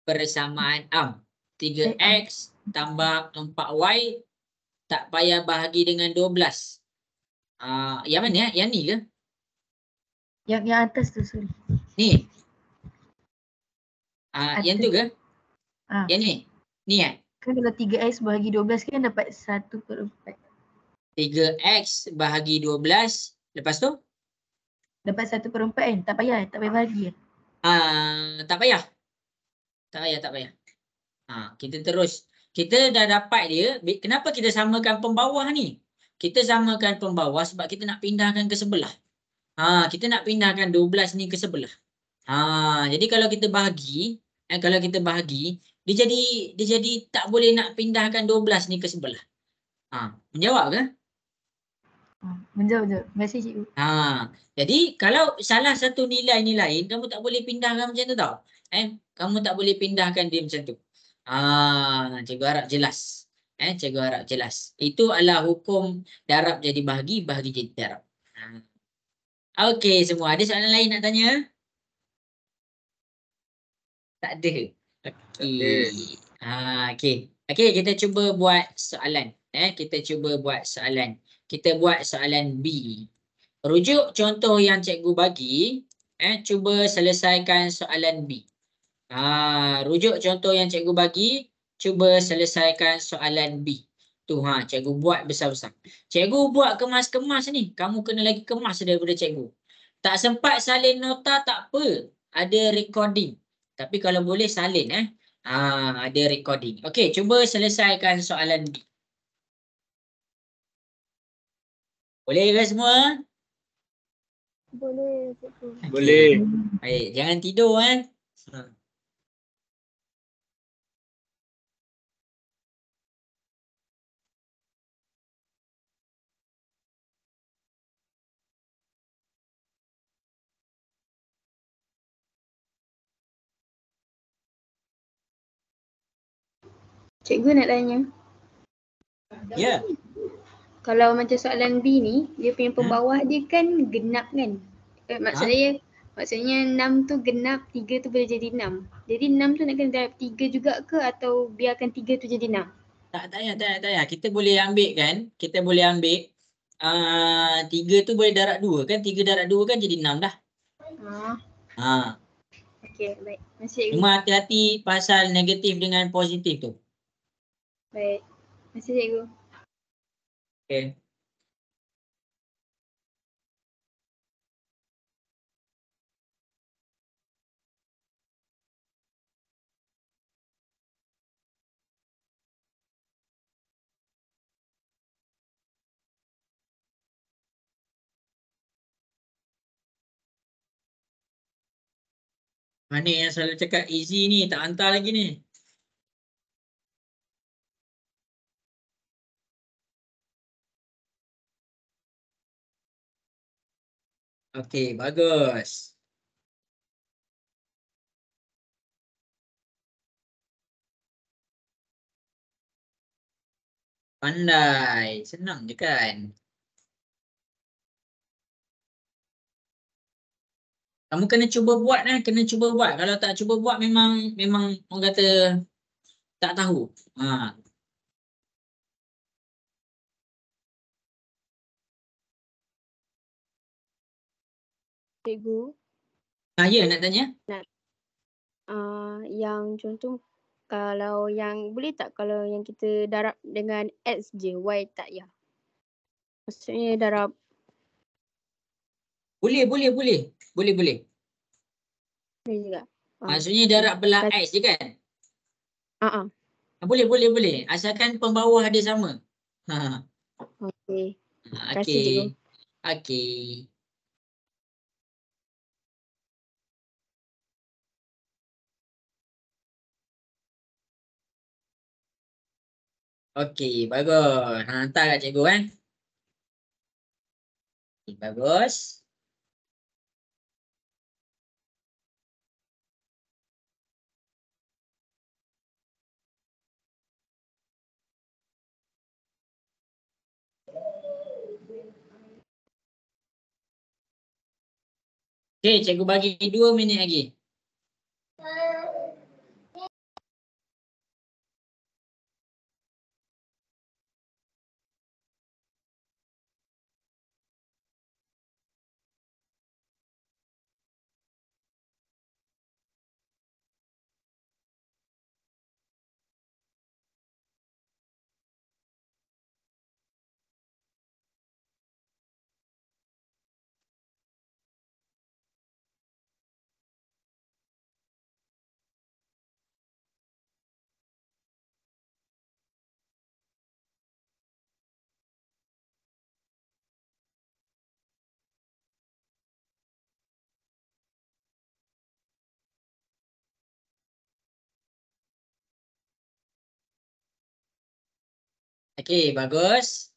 Persamaan am. 3x tambah 4y tak payah bahagi dengan 12. Yang mana? Yang ni ke? Yang atas tu, sorry. Ni. Yang tu ke? Ah. Yang ni? Ni Kan kalau 3x bahagi 12 kan dapat 1 per 4. 3x bahagi 12. Lepas tu? Dapat 1 per 4 kan? Tak payah bahagi Tak payah. Kita terus. Kita dah dapat dia. Kenapa kita samakan pembawah ni? Kita samakan pembawah sebab kita nak pindahkan ke sebelah. Kita nak pindahkan 12 ni ke sebelah. Jadi kalau kita bahagi, dia jadi tak boleh nak pindahkan 12 ni ke sebelah. Menjawab ke? Menjawab. Terima kasih cikgu. Jadi kalau salah satu nilai ni lain, kamu tak boleh pindahkan macam tu tau. Kamu tak boleh pindahkan dia macam tu. Cikgu harap jelas. Cikgu harap jelas. Itu adalah hukum darab jadi bahagi jadi darab. Okey semua. Ada soalan lain nak tanya? Tak ada. Okey, kita cuba buat soalan. Kita buat soalan B. Rujuk contoh yang cikgu bagi, cuba selesaikan soalan B. Rujuk contoh yang cikgu bagi, cuba selesaikan soalan B. Tu cikgu buat besar-besar. Cikgu buat kemas-kemas ni. Kamu kena lagi kemas daripada cikgu. Tak sempat salin nota tak apa. Ada recording. Tapi kalau boleh salin ada recording. Okey, cuba selesaikan soalan B. Boleh ke semua? Boleh, cikgu. Boleh. Baik, jangan tidur Cikgu nak tanya. Ya. Kalau macam soalan B ni, dia punya pembawah dia kan genap kan? Maksudnya 6 tu genap, 3 tu boleh jadi 6. Jadi 6 tu nak kena darab 3 juga ke atau biarkan 3 tu jadi 6? Tak payah. Kita boleh ambil kan? 3 tu boleh darab 2 kan? 3 darab 2 kan jadi 6 dah. Okey, baik. Masih Cuma hati-hati pasal negatif dengan positif tu. Baik. Terima kasih cikgu. Okay. Mana yang selalu cakap easy ni, tak hantar lagi ni. Okey, bagus. Pandai, senang je kan. Kamu kena cuba buat kena cuba buat. Kalau tak cuba buat memang orang kata tak tahu. Ha. Cikgu, Ya nak tanya? yang contoh kalau yang boleh tak kalau yang kita darab dengan X je, Y tak ya? Maksudnya darab Boleh. boleh juga. Maksudnya darab belah X je kan? Boleh. Asalkan pembawah dia sama. Ha. Okey. Terima kasih Okey. cikgu. Okey. Okey, bagus. Hantar kat cikgu Bagus. Okey, cikgu bagi 2 minit lagi. Okey, bagus.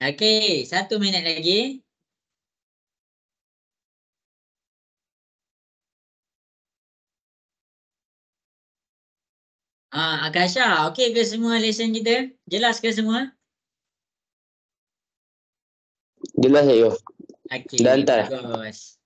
Okey, 1 minit lagi. Akasha, okey ke semua lesson kita? Jelas ke semua? Jelas cikgu. Okey, Dah hantar. bagus.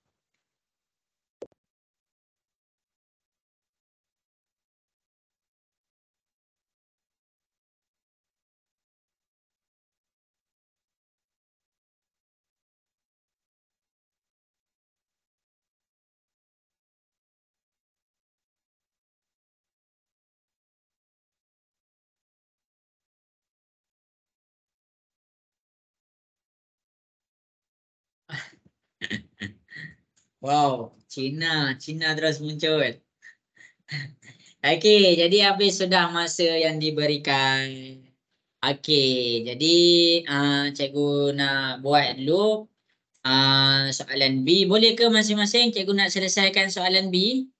Wow, Cina terus muncul. Okey, jadi habis sudah masa yang diberikan. Okey, jadi cikgu nak buat dulu soalan B. Boleh ke masing-masing cikgu nak selesaikan soalan B?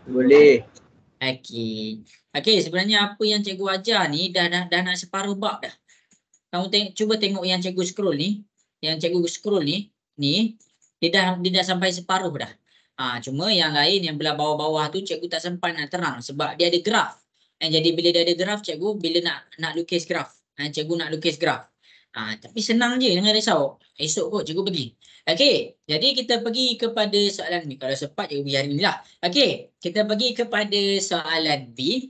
Boleh. Okey. Okey, sebenarnya apa yang cikgu ajar ni dah nak separuh bab dah. Kamu cuba tengok yang cikgu scroll ni. Yang cikgu scroll ni dia dah sampai separuh dah. Cuma yang lain yang belah bawah-bawah tu cikgu tak sempat nak terang sebab dia ada graf. Jadi bila dah ada graf, cikgu bila nak lukis graf. Cikgu nak lukis graf. Tapi senang je, jangan risau. Esok kot cikgu pergi. Okey, jadi kita pergi kepada soalan ni. Kalau sempat cikgu pergi hari ni lah. Okey, kita pergi kepada soalan B.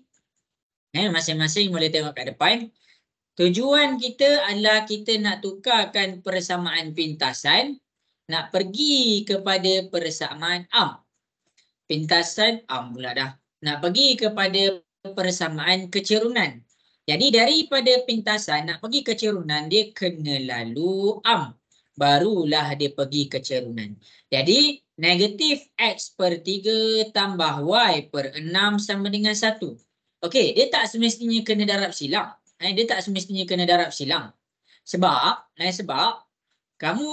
Masing-masing boleh tengok kat depan. Tujuan kita adalah kita nak tukarkan persamaan pintasan, nak pergi kepada persamaan am. Pintasan am pula dah. Nak pergi kepada persamaan kecerunan. Jadi daripada pintasan nak pergi kecerunan, dia kena lalu am. Barulah dia pergi kecerunan. Jadi negatif X per 3 tambah Y per 6 sama dengan 1. Okey, dia tak semestinya kena darab silang. Dia tak semestinya kena darab silang. Sebab kamu,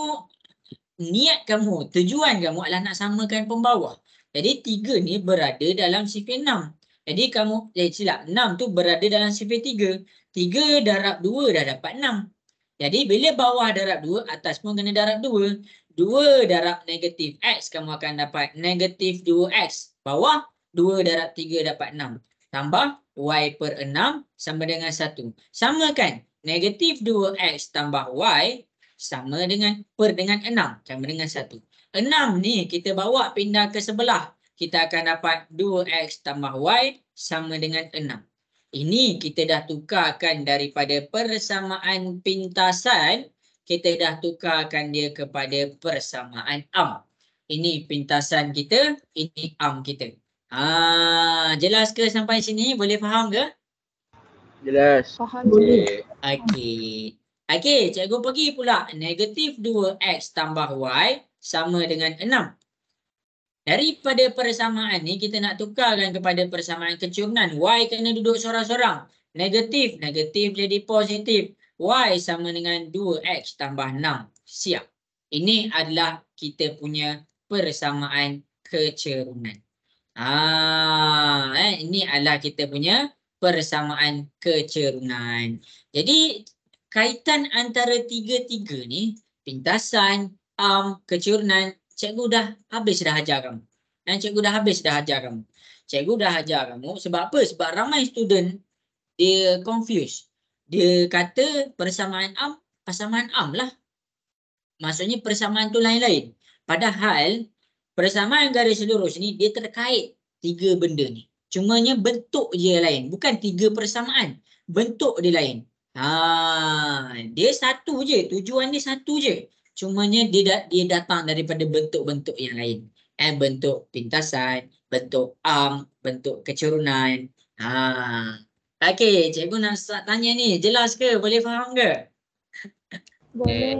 niat kamu, tujuan kamu adalah nak samakan pembawah. Jadi 3 ni berada dalam sifir 6. Jadi kamu, silap, 6 tu berada dalam sifir 3. 3 darab 2 dah dapat 6. Jadi bila bawah darab 2, atas pun kena darab 2. 2 darab negatif X, kamu akan dapat negatif 2X. Bawah 2 darab 3 dapat 6. Tambah Y per 6 sama dengan 1. Samakan negatif 2X tambah Y sama dengan per dengan 6 sama dengan 1. 6 ni kita bawa pindah ke sebelah. Kita akan dapat 2X tambah Y sama dengan 6. Ini kita dah tukarkan daripada persamaan pintasan, kita dah tukarkan dia kepada persamaan am. Ini pintasan kita, ini am kita. Jelas ke sampai sini? Boleh faham ke? Jelas. Faham Boleh. Okey, cikgu pergi pula. Negatif 2X tambah Y sama dengan 6. Daripada persamaan ni kita nak tukarkan kepada persamaan kecerunan. Y kena duduk sorang-sorang. Negatif jadi positif. Y sama dengan 2X tambah 6. Siap. Ini adalah kita punya persamaan kecerunan. Ini adalah kita punya persamaan kecerunan. Jadi kaitan antara tiga-tiga ni, pintasan, am, kecerunan, cikgu dah habis dah ajar kamu. Cikgu dah habis dah ajar kamu. Cikgu dah ajar kamu sebab apa? Sebab ramai student dia confuse. Dia kata persamaan am lah. Maksudnya persamaan tu lain-lain. Padahal persamaan garis lurus ni dia terkait tiga benda ni. Cumanya bentuk je lain. Bukan tiga persamaan. Bentuk dia lain. Dia satu je. Tujuan dia satu je. Cumanya dia datang daripada bentuk-bentuk yang lain. Bentuk pintasan, bentuk am, bentuk kecerunan. Okey, cikgu nak tanya ni. Jelas ke? Boleh faham ke? Boleh.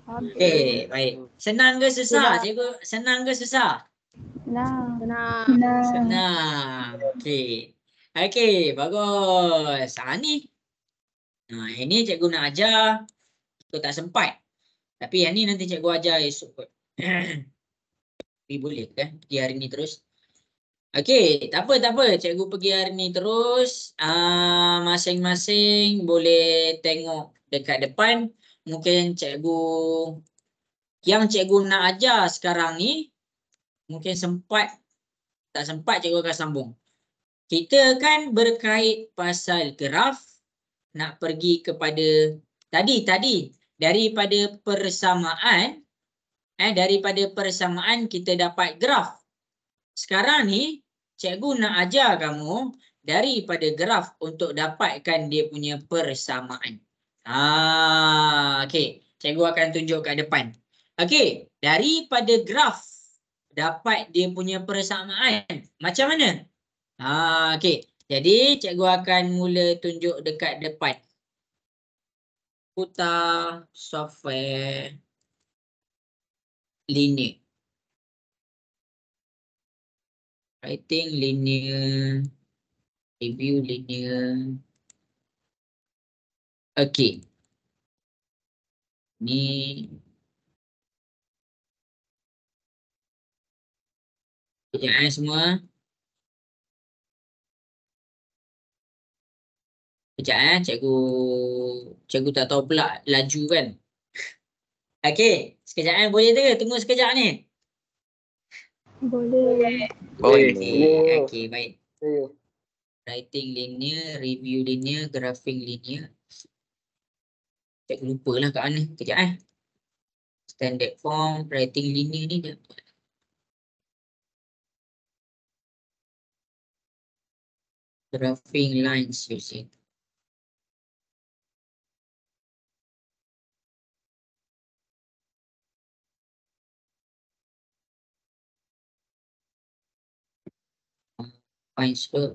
Okey, baik. Senang ke susah? Cikgu, senang ke susah? Senang. Okey. Okey, bagus. Ni. Ini cikgu nak ajar. Cikgu tak sempat. Tapi yang ni nanti cikgu ajar esok kot. Tapi boleh kan? Pergi hari ni terus. Okey, tak apa. Cikgu pergi hari ni terus. Masing-masing boleh tengok dekat depan. Mungkin cikgu, yang cikgu nak ajar sekarang ni, mungkin sempat, tak sempat cikgu akan sambung. Kita kan berkait pasal graf, nak pergi kepada, tadi daripada persamaan, daripada persamaan kita dapat graf. Sekarang ni, cikgu nak ajar kamu daripada graf untuk dapatkan dia punya persamaan. Okey, cikgu akan tunjuk kat depan. Okey, daripada graf dapat dia punya persamaan. Macam mana? Okey, jadi cikgu akan mula tunjuk dekat depan. Putar software linear. Writing linear. Review linear. Okey. Ni sekejap semua. Sekejap cikgu tak tahu pula laju kan. Okey, sekejap boleh ke? Tunggu sekejap ni. Boleh. Boleh. Okey, baik. Writing linear, review linear, graphing linear. Cikgu lupa lah kat mana. Kejap Standard form, writing linear ni dia. Graphing lines using. Find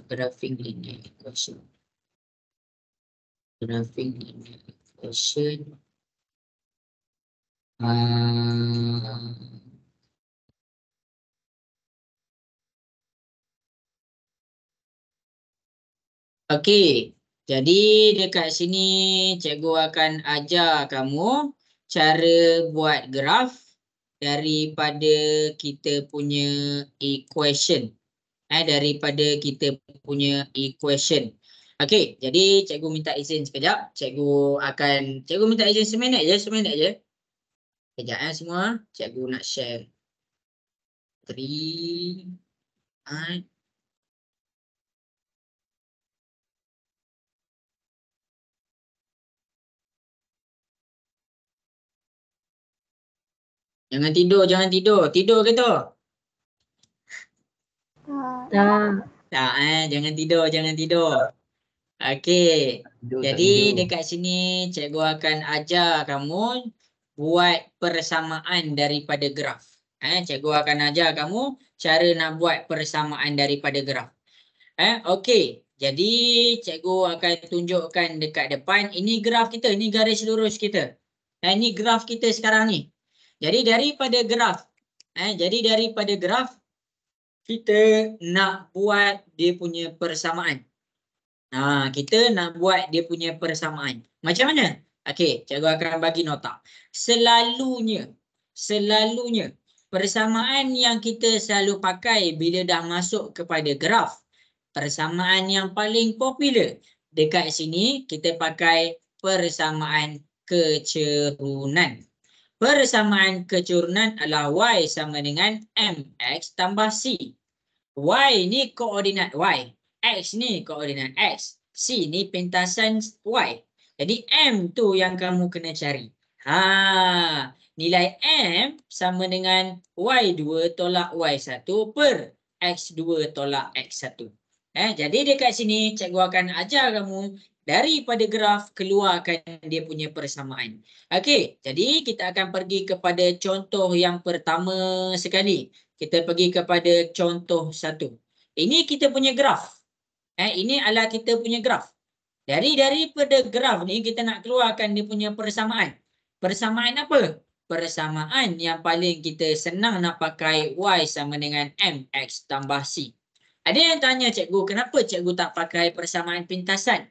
graphing linear equation. Graphing linear equation. Okey, jadi dekat sini cikgu akan ajar kamu cara buat graf daripada kita punya equation. Daripada kita punya equation. Okey, jadi cikgu minta izin sekejap. Cikgu minta izin seminit je. Sekejap semua. Cikgu nak share. 3. Jangan tidur. Tidur ke tu? Tak, jangan tidur. Okey. Jadi dekat sini cikgu akan ajar kamu buat persamaan daripada graf. Cikgu akan ajar kamu cara nak buat persamaan daripada graf. Okey. Jadi cikgu akan tunjukkan dekat depan. Ini graf kita, ini garis lurus kita. Ini graf kita sekarang ni. Jadi daripada graf kita nak buat dia punya persamaan. Kita nak buat dia punya persamaan. Macam mana? Okey, cikgu akan bagi nota. Selalunya persamaan yang kita selalu pakai bila dah masuk kepada graf, persamaan yang paling popular dekat sini kita pakai persamaan kecerunan. Persamaan kecerunan adalah Y sama dengan MX tambah C. Y ni koordinat Y. X ni koordinat X. C ni pintasan Y. Jadi M tu yang kamu kena cari. Nilai M sama dengan Y2 tolak Y1 per X2 tolak X1. Jadi dekat sini cikgu akan ajar kamu daripada graf keluarkan dia punya persamaan. Okey, jadi kita akan pergi kepada contoh yang pertama sekali. Kita pergi kepada contoh 1. Ini kita punya graf. Ini adalah kita punya graf. Daripada graf ni kita nak keluarkan dia punya persamaan. Persamaan apa? Persamaan yang paling kita senang nak pakai Y sama dengan MX tambah C. Ada yang tanya cikgu, kenapa cikgu tak pakai persamaan pintasan?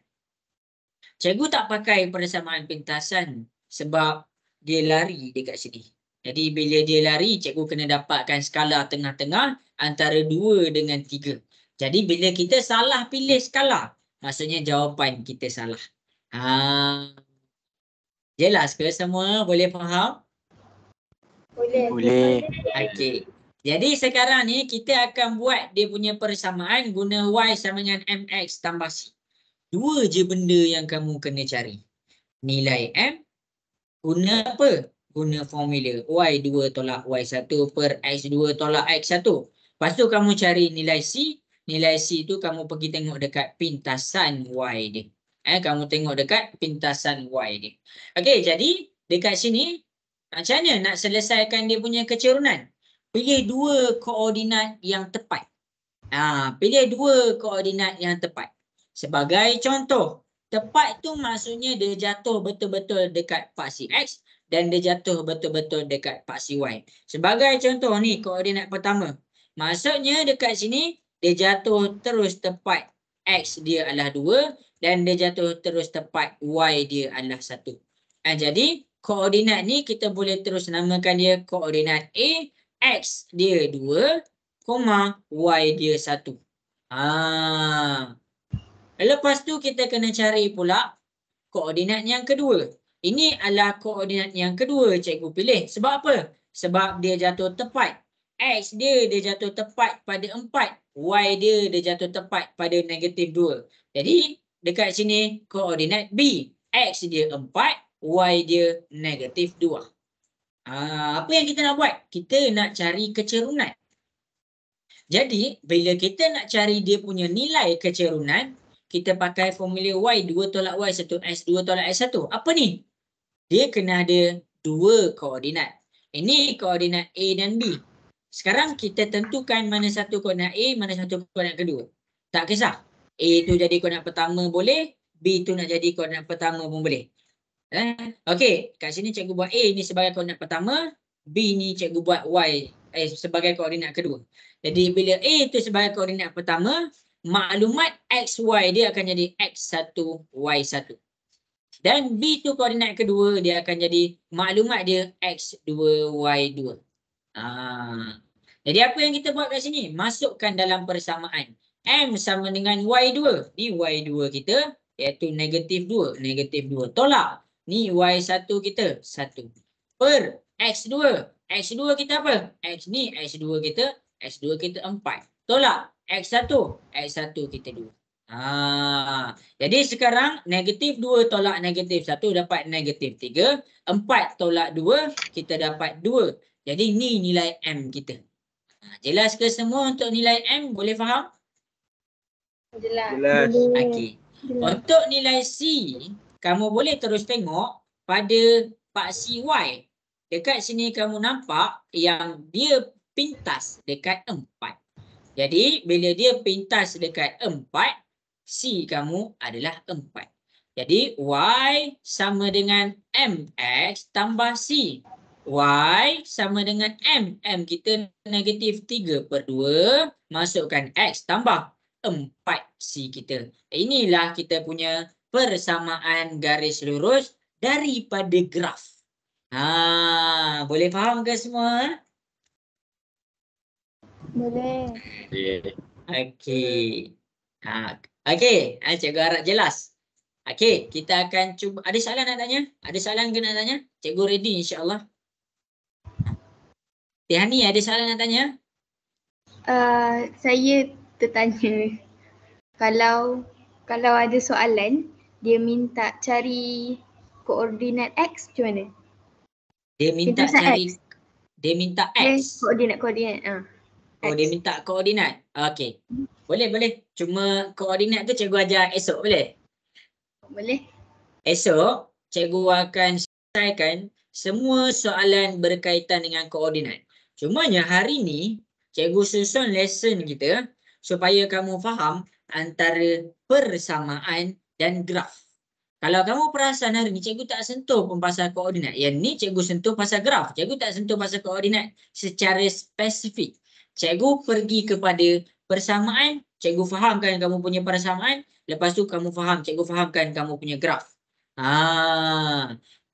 Cikgu tak pakai persamaan pintasan sebab dia lari dekat sini. Jadi bila dia lari, cikgu kena dapatkan skala tengah-tengah antara 2 dengan 3. Jadi bila kita salah pilih skala, maksudnya jawapan kita salah. Jelas ke semua? Boleh faham? Boleh. Okey. Jadi sekarang ni kita akan buat dia punya persamaan guna Y sama dengan MX tambah C. 2 je benda yang kamu kena cari. Nilai M guna apa? Guna formula Y2 tolak Y1 per X2 tolak X1. Lepas tu kamu cari nilai C. Nilai C tu kamu pergi tengok dekat pintasan Y dia. Kamu tengok dekat pintasan Y dia. Okey, jadi dekat sini macam mana nak selesaikan dia punya kecerunan? Pilih 2 koordinat yang tepat. Pilih 2 koordinat yang tepat. Sebagai contoh, tepat tu maksudnya dia jatuh betul-betul dekat paksi X dan dia jatuh betul-betul dekat paksi Y. Sebagai contoh ni koordinat pertama. Maksudnya dekat sini dia jatuh terus tepat X dia adalah 2 dan dia jatuh terus tepat Y dia adalah 1. Jadi koordinat ni kita boleh terus namakan dia koordinat A, X dia 2, Y dia 1. Lepas tu kita kena cari pula koordinat yang kedua. Ini adalah koordinat yang kedua cikgu pilih. Sebab apa? Sebab dia jatuh tepat. X dia jatuh tepat pada 4. Y dia jatuh tepat pada -2. Jadi dekat sini koordinat B. X dia 4, Y dia -2. Apa yang kita nak buat? Kita nak cari kecerunan. Jadi bila kita nak cari dia punya nilai kecerunan, kita pakai formula Y2 tolak Y1, X2 tolak X1. Apa ni? Dia kena ada 2 koordinat. Ini koordinat A dan B. Sekarang kita tentukan mana satu koordinat A, mana satu koordinat kedua. Tak kisah. A tu jadi koordinat pertama boleh, B tu nak jadi koordinat pertama pun boleh. Okey, kat sini cikgu buat A ni sebagai koordinat pertama, B ni cikgu buat Y sebagai koordinat kedua. Jadi bila A tu sebagai koordinat pertama, maklumat XY dia akan jadi X1, Y1. Dan B tu koordinat kedua, dia akan jadi maklumat dia X2, Y2. Jadi apa yang kita buat kat sini? Masukkan dalam persamaan. M sama dengan Y2. Ni Y2 kita, iaitu -2. -2. Tolak. Ni Y1 kita, 1. Per X2. X2 kita apa? X ni X2 kita, X2 kita 4. Tolak. X1. X1 kita 2. Jadi sekarang -2 tolak -1 dapat -3. 4 tolak 2 kita dapat 2. Jadi ni nilai M kita. Jelas ke semua untuk nilai M? Boleh faham? Jelas. Okey. Untuk nilai C, kamu boleh terus tengok pada paksi Y. Dekat sini kamu nampak yang dia pintas dekat 4. Jadi bila dia pintas dekat 4, C kamu adalah 4. Jadi Y sama dengan MX tambah C. Y sama dengan M. M kita -3/2. Masukkan X tambah 4 C kita. Inilah kita punya persamaan garis lurus daripada graf. Boleh faham ke semua? Boleh. Okey. Okey, cikgu harap jelas. Okey, kita akan cuba. Ada soalan nak tanya? Ada soalan ke nak tanya? Cikgu ready insya-Allah. Tihani ada soalan nak tanya? Saya tertanya, kalau ada soalan dia minta cari koordinat X macam mana? Dia minta cari X. dia minta X. Koordinat. Oh, dia minta koordinat. Okey. Boleh. Cuma koordinat tu cikgu ajar esok boleh? Boleh. Esok cikgu akan selesaikan semua soalan berkaitan dengan koordinat. Cumanya hari ni cikgu susun lesson kita supaya kamu faham antara persamaan dan graf. Kalau kamu perasan hari ni cikgu tak sentuh pun pasal koordinat. Yang ni cikgu sentuh pasal graf. Cikgu tak sentuh pasal koordinat secara spesifik. Cikgu pergi kepada persamaan, cikgu fahamkan kamu punya persamaan, lepas tu cikgu fahamkan kamu punya graf.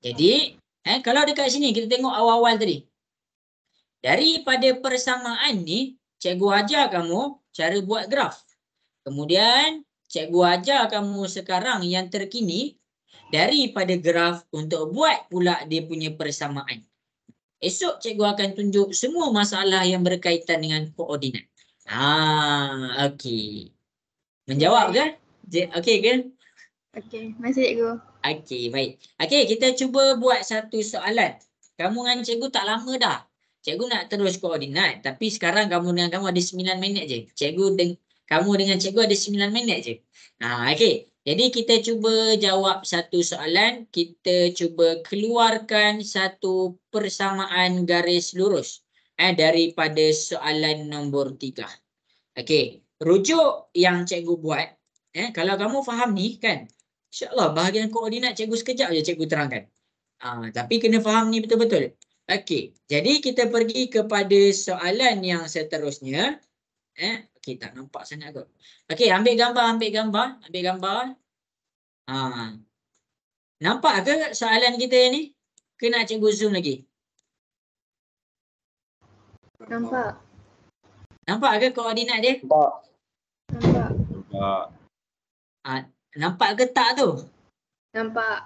Jadi kalau dekat sini kita tengok awal-awal tadi. Daripada persamaan ni, cikgu ajar kamu cara buat graf. Kemudian cikgu ajar kamu sekarang yang terkini daripada graf untuk buat pula dia punya persamaan. Esok cikgu akan tunjuk semua masalah yang berkaitan dengan koordinat. Okey. Menjawab ke? Okey ke? Okey, masih cikgu. Okey, baik. Okey, kita cuba buat satu soalan. Kamu dengan cikgu tak lama dah. Cikgu nak terus koordinat, tapi sekarang kamu dengan kamu ada 9 minit je. Kamu dengan cikgu ada 9 minit je. Okey. Jadi kita cuba jawab satu soalan, kita cuba keluarkan satu persamaan garis lurus daripada soalan nombor 3. Okey, rujuk yang cikgu buat, kalau kamu faham ni kan, insya-Allah bahagian koordinat cikgu sekejap je cikgu terangkan. Tapi kena faham ni betul-betul. Okey, jadi kita pergi kepada soalan yang seterusnya. Okey, tak nampak sangat kot. Okey, ambil gambar. Nampak ke soalan kita ni? Ke nak cikgu zoom lagi? Nampak. Nampak ke koordinat dia? Nampak ke tak tu? Nampak.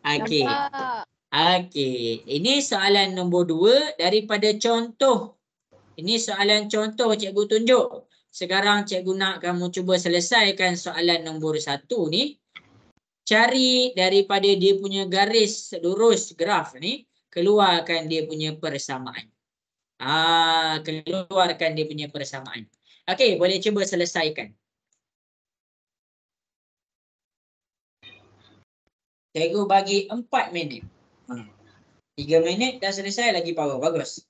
Okey. Okey, ini soalan nombor 2 daripada contoh. Ini soalan contoh cikgu tunjuk. sekarang cikgu nak kamu cuba selesaikan soalan nombor 1 ni. Cari daripada dia punya garis lurus graf ni, keluarkan dia punya persamaan. Keluarkan dia punya persamaan. Okey, boleh cuba selesaikan. Cikgu bagi 4 minit. 3 minit dah selesai lagi power. Bagus.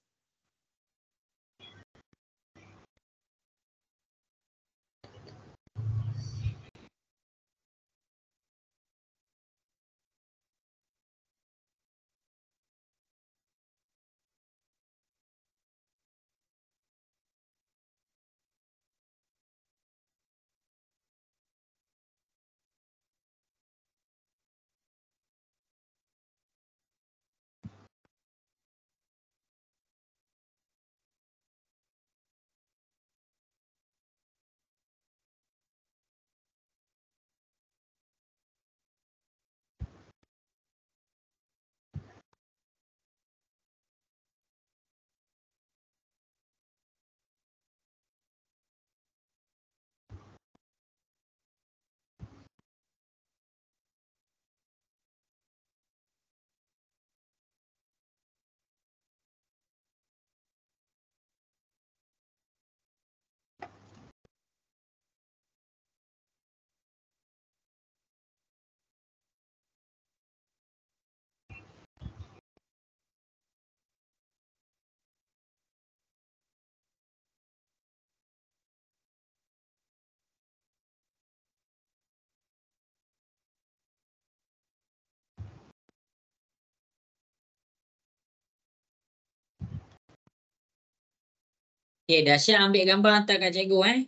Okey, Dahsyat ambil gambar hantar kat cikgu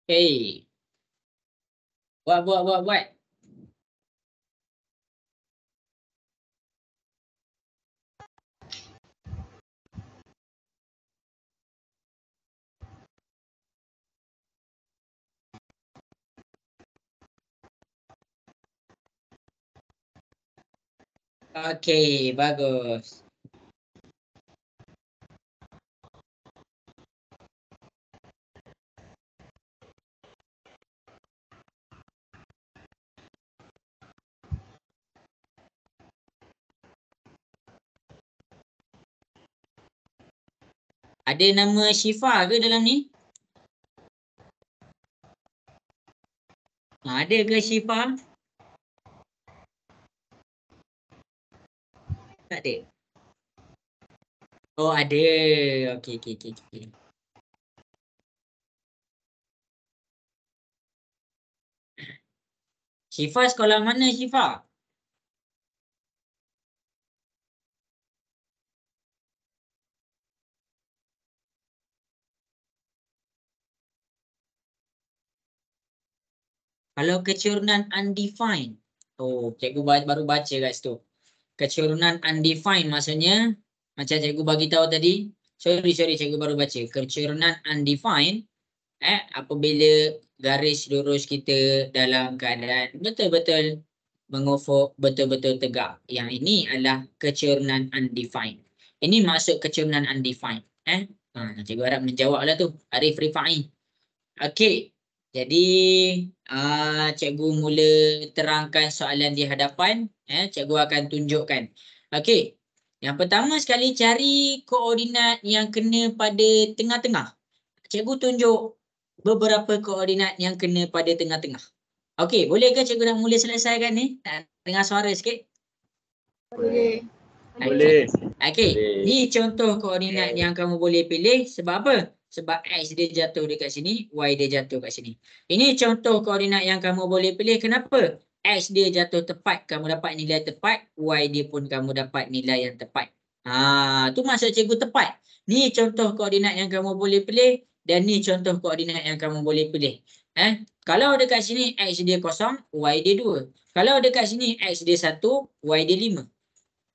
Okey. Buat. Okey, bagus. Ada nama Syifa ke dalam ni? Ada ke Syifa? Tak ada. Oh, ada. Okey. Syifa sekolah mana Syifa? Kalau kecurunan undefined. Oh, cikgu baru baca kat situ. Kecurunan undefined maksudnya macam cikgu bagi tahu tadi. Sorry cikgu baru baca. Kecurunan undefined apabila garis lurus kita dalam keadaan betul-betul mengufuk, betul-betul tegak. Yang ini adalah kecurunan undefined. Ini maksud kecurunan undefined. Cikgu harap menjawablah tu. Arif Rifai. Okey. Jadi cikgu mula terangkan soalan di hadapan. Cikgu akan tunjukkan. Okey. Yang pertama sekali cari koordinat yang kena pada tengah-tengah. Cikgu tunjuk beberapa koordinat yang kena pada tengah-tengah. Okey, boleh ke cikgu nak mula selesaikan ni? Nak dengar suara sikit? Boleh. Boleh. Okey, ni contoh koordinat yang kamu boleh pilih. Sebab apa? Sebab X dia jatuh dekat sini, Y dia jatuh kat sini. Ini contoh koordinat yang kamu boleh pilih. Kenapa? X dia jatuh tepat, kamu dapat nilai tepat. Y dia pun kamu dapat nilai yang tepat. Tu maksud cikgu tepat. Ni contoh koordinat yang kamu boleh pilih. Dan ni contoh koordinat yang kamu boleh pilih. Kalau dekat sini X dia 0, Y dia 2. Kalau dekat sini X dia 1, Y dia 5.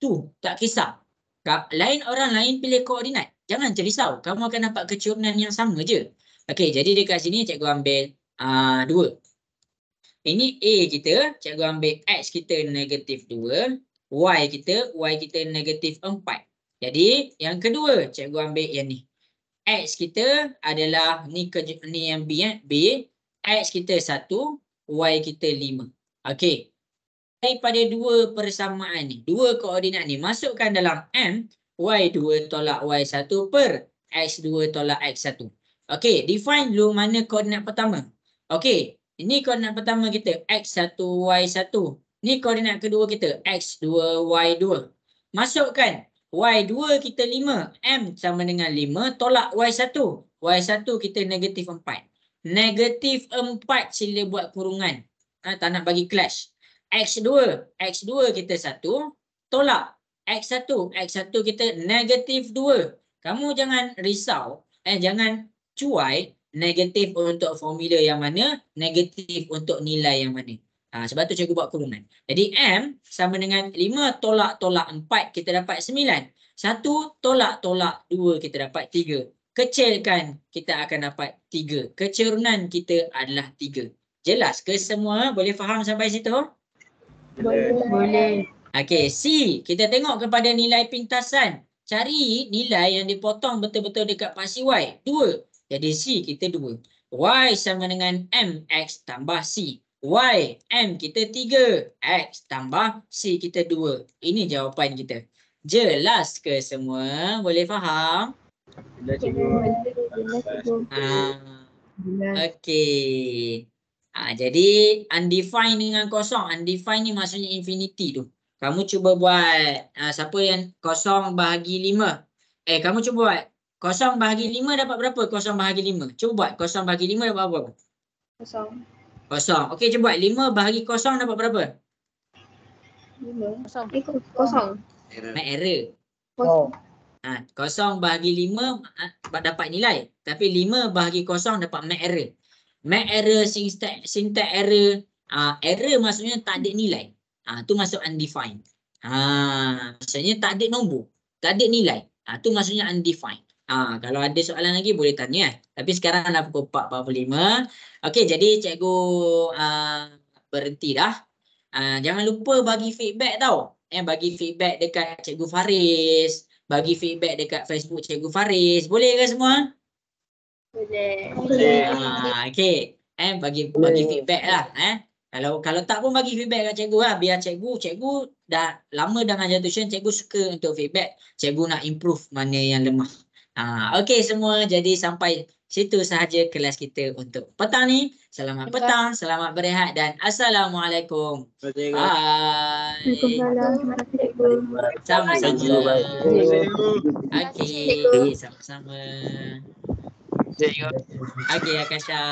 Tu, tak kisah. Lain orang lain pilih koordinat. Jangan terrisau. Kamu akan dapat kecurunan yang sama je. Okey, jadi dekat sini cikgu ambil 2. Ini A kita, cikgu ambil X kita negatif 2. Y kita negatif 4. Jadi yang kedua, cikgu ambil yang ni. X kita adalah, ni yang B. B. X kita 1, Y kita 5. Okey. Daripada dua persamaan ni, dua koordinat ni, masukkan dalam M, Y2 tolak Y1 per X2 tolak X1. Okey, define dulu mana koordinat pertama. Okey, ini koordinat pertama kita, X1, Y1. Ni koordinat kedua kita, X2, Y2. Masukkan, Y2 kita 5, M sama dengan 5 tolak Y1. Y1 kita negatif 4. Negatif 4 sila buat kurungan. Tak nak bagi clash. X2 kita 1 tolak X1 kita negatif 2. Kamu jangan risau, jangan cuai negatif untuk formula yang mana, negatif untuk nilai yang mana. Sebab tu cikgu buat kurungan. Jadi M sama dengan 5 tolak 4 kita dapat 9. 1 tolak 2 kita dapat 3. Kecilkan kita akan dapat 3. Kecurunan kita adalah 3. Jelas ke semua? Boleh faham sampai situ? Boleh. Okey, C. Kita tengok kepada nilai pintasan. Cari nilai yang dipotong betul-betul dekat pasti Y. 2. Jadi C kita 2. Y sama dengan MX tambah C. Y, M kita 3. X tambah C kita 2. Ini jawapan kita. Jelas ke semua? Boleh faham? Okey. Jadi undefined dengan kosong. Undefined ni maksudnya infinity tu. Kamu cuba buat siapa yang 0 bahagi 5. Kamu cuba buat 0 bahagi 5 dapat berapa? 0 bahagi 5. Cuba buat 0 bahagi 5 dapat berapa? 0. Okey, cuba buat 5 bahagi 0 dapat berapa? 5. 0. Make error. 0 bahagi 5 dapat nilai. Tapi 5 bahagi 0 dapat make error. Make error, syntax error. Error maksudnya tak ada nilai. Tu masuk undefined. Maksudnya tak ada nombor. Tak ada nilai. Tu maksudnya undefined. Kalau ada soalan lagi boleh tanya. Tapi sekarang dah pukul 4.45. Okey, jadi cikgu berhenti dah. Jangan lupa bagi feedback tau. Bagi feedback dekat Cikgu Faris. Bagi feedback dekat Facebook Cikgu Faris. Boleh ke semua? Boleh. Okey. Bagi feedback lah. Kalau tak pun bagi feedback kat cikgu lah. Biar cikgu dah lama dah ngajar tuition, cikgu suka untuk feedback. Cikgu nak improve mana yang lemah. Okey semua, jadi sampai situ sahaja kelas kita untuk petang ni. Selamat petang, selamat berehat dan Assalamualaikum. Bye. Sama-sama. Okey, sama-sama. Okey Akasha.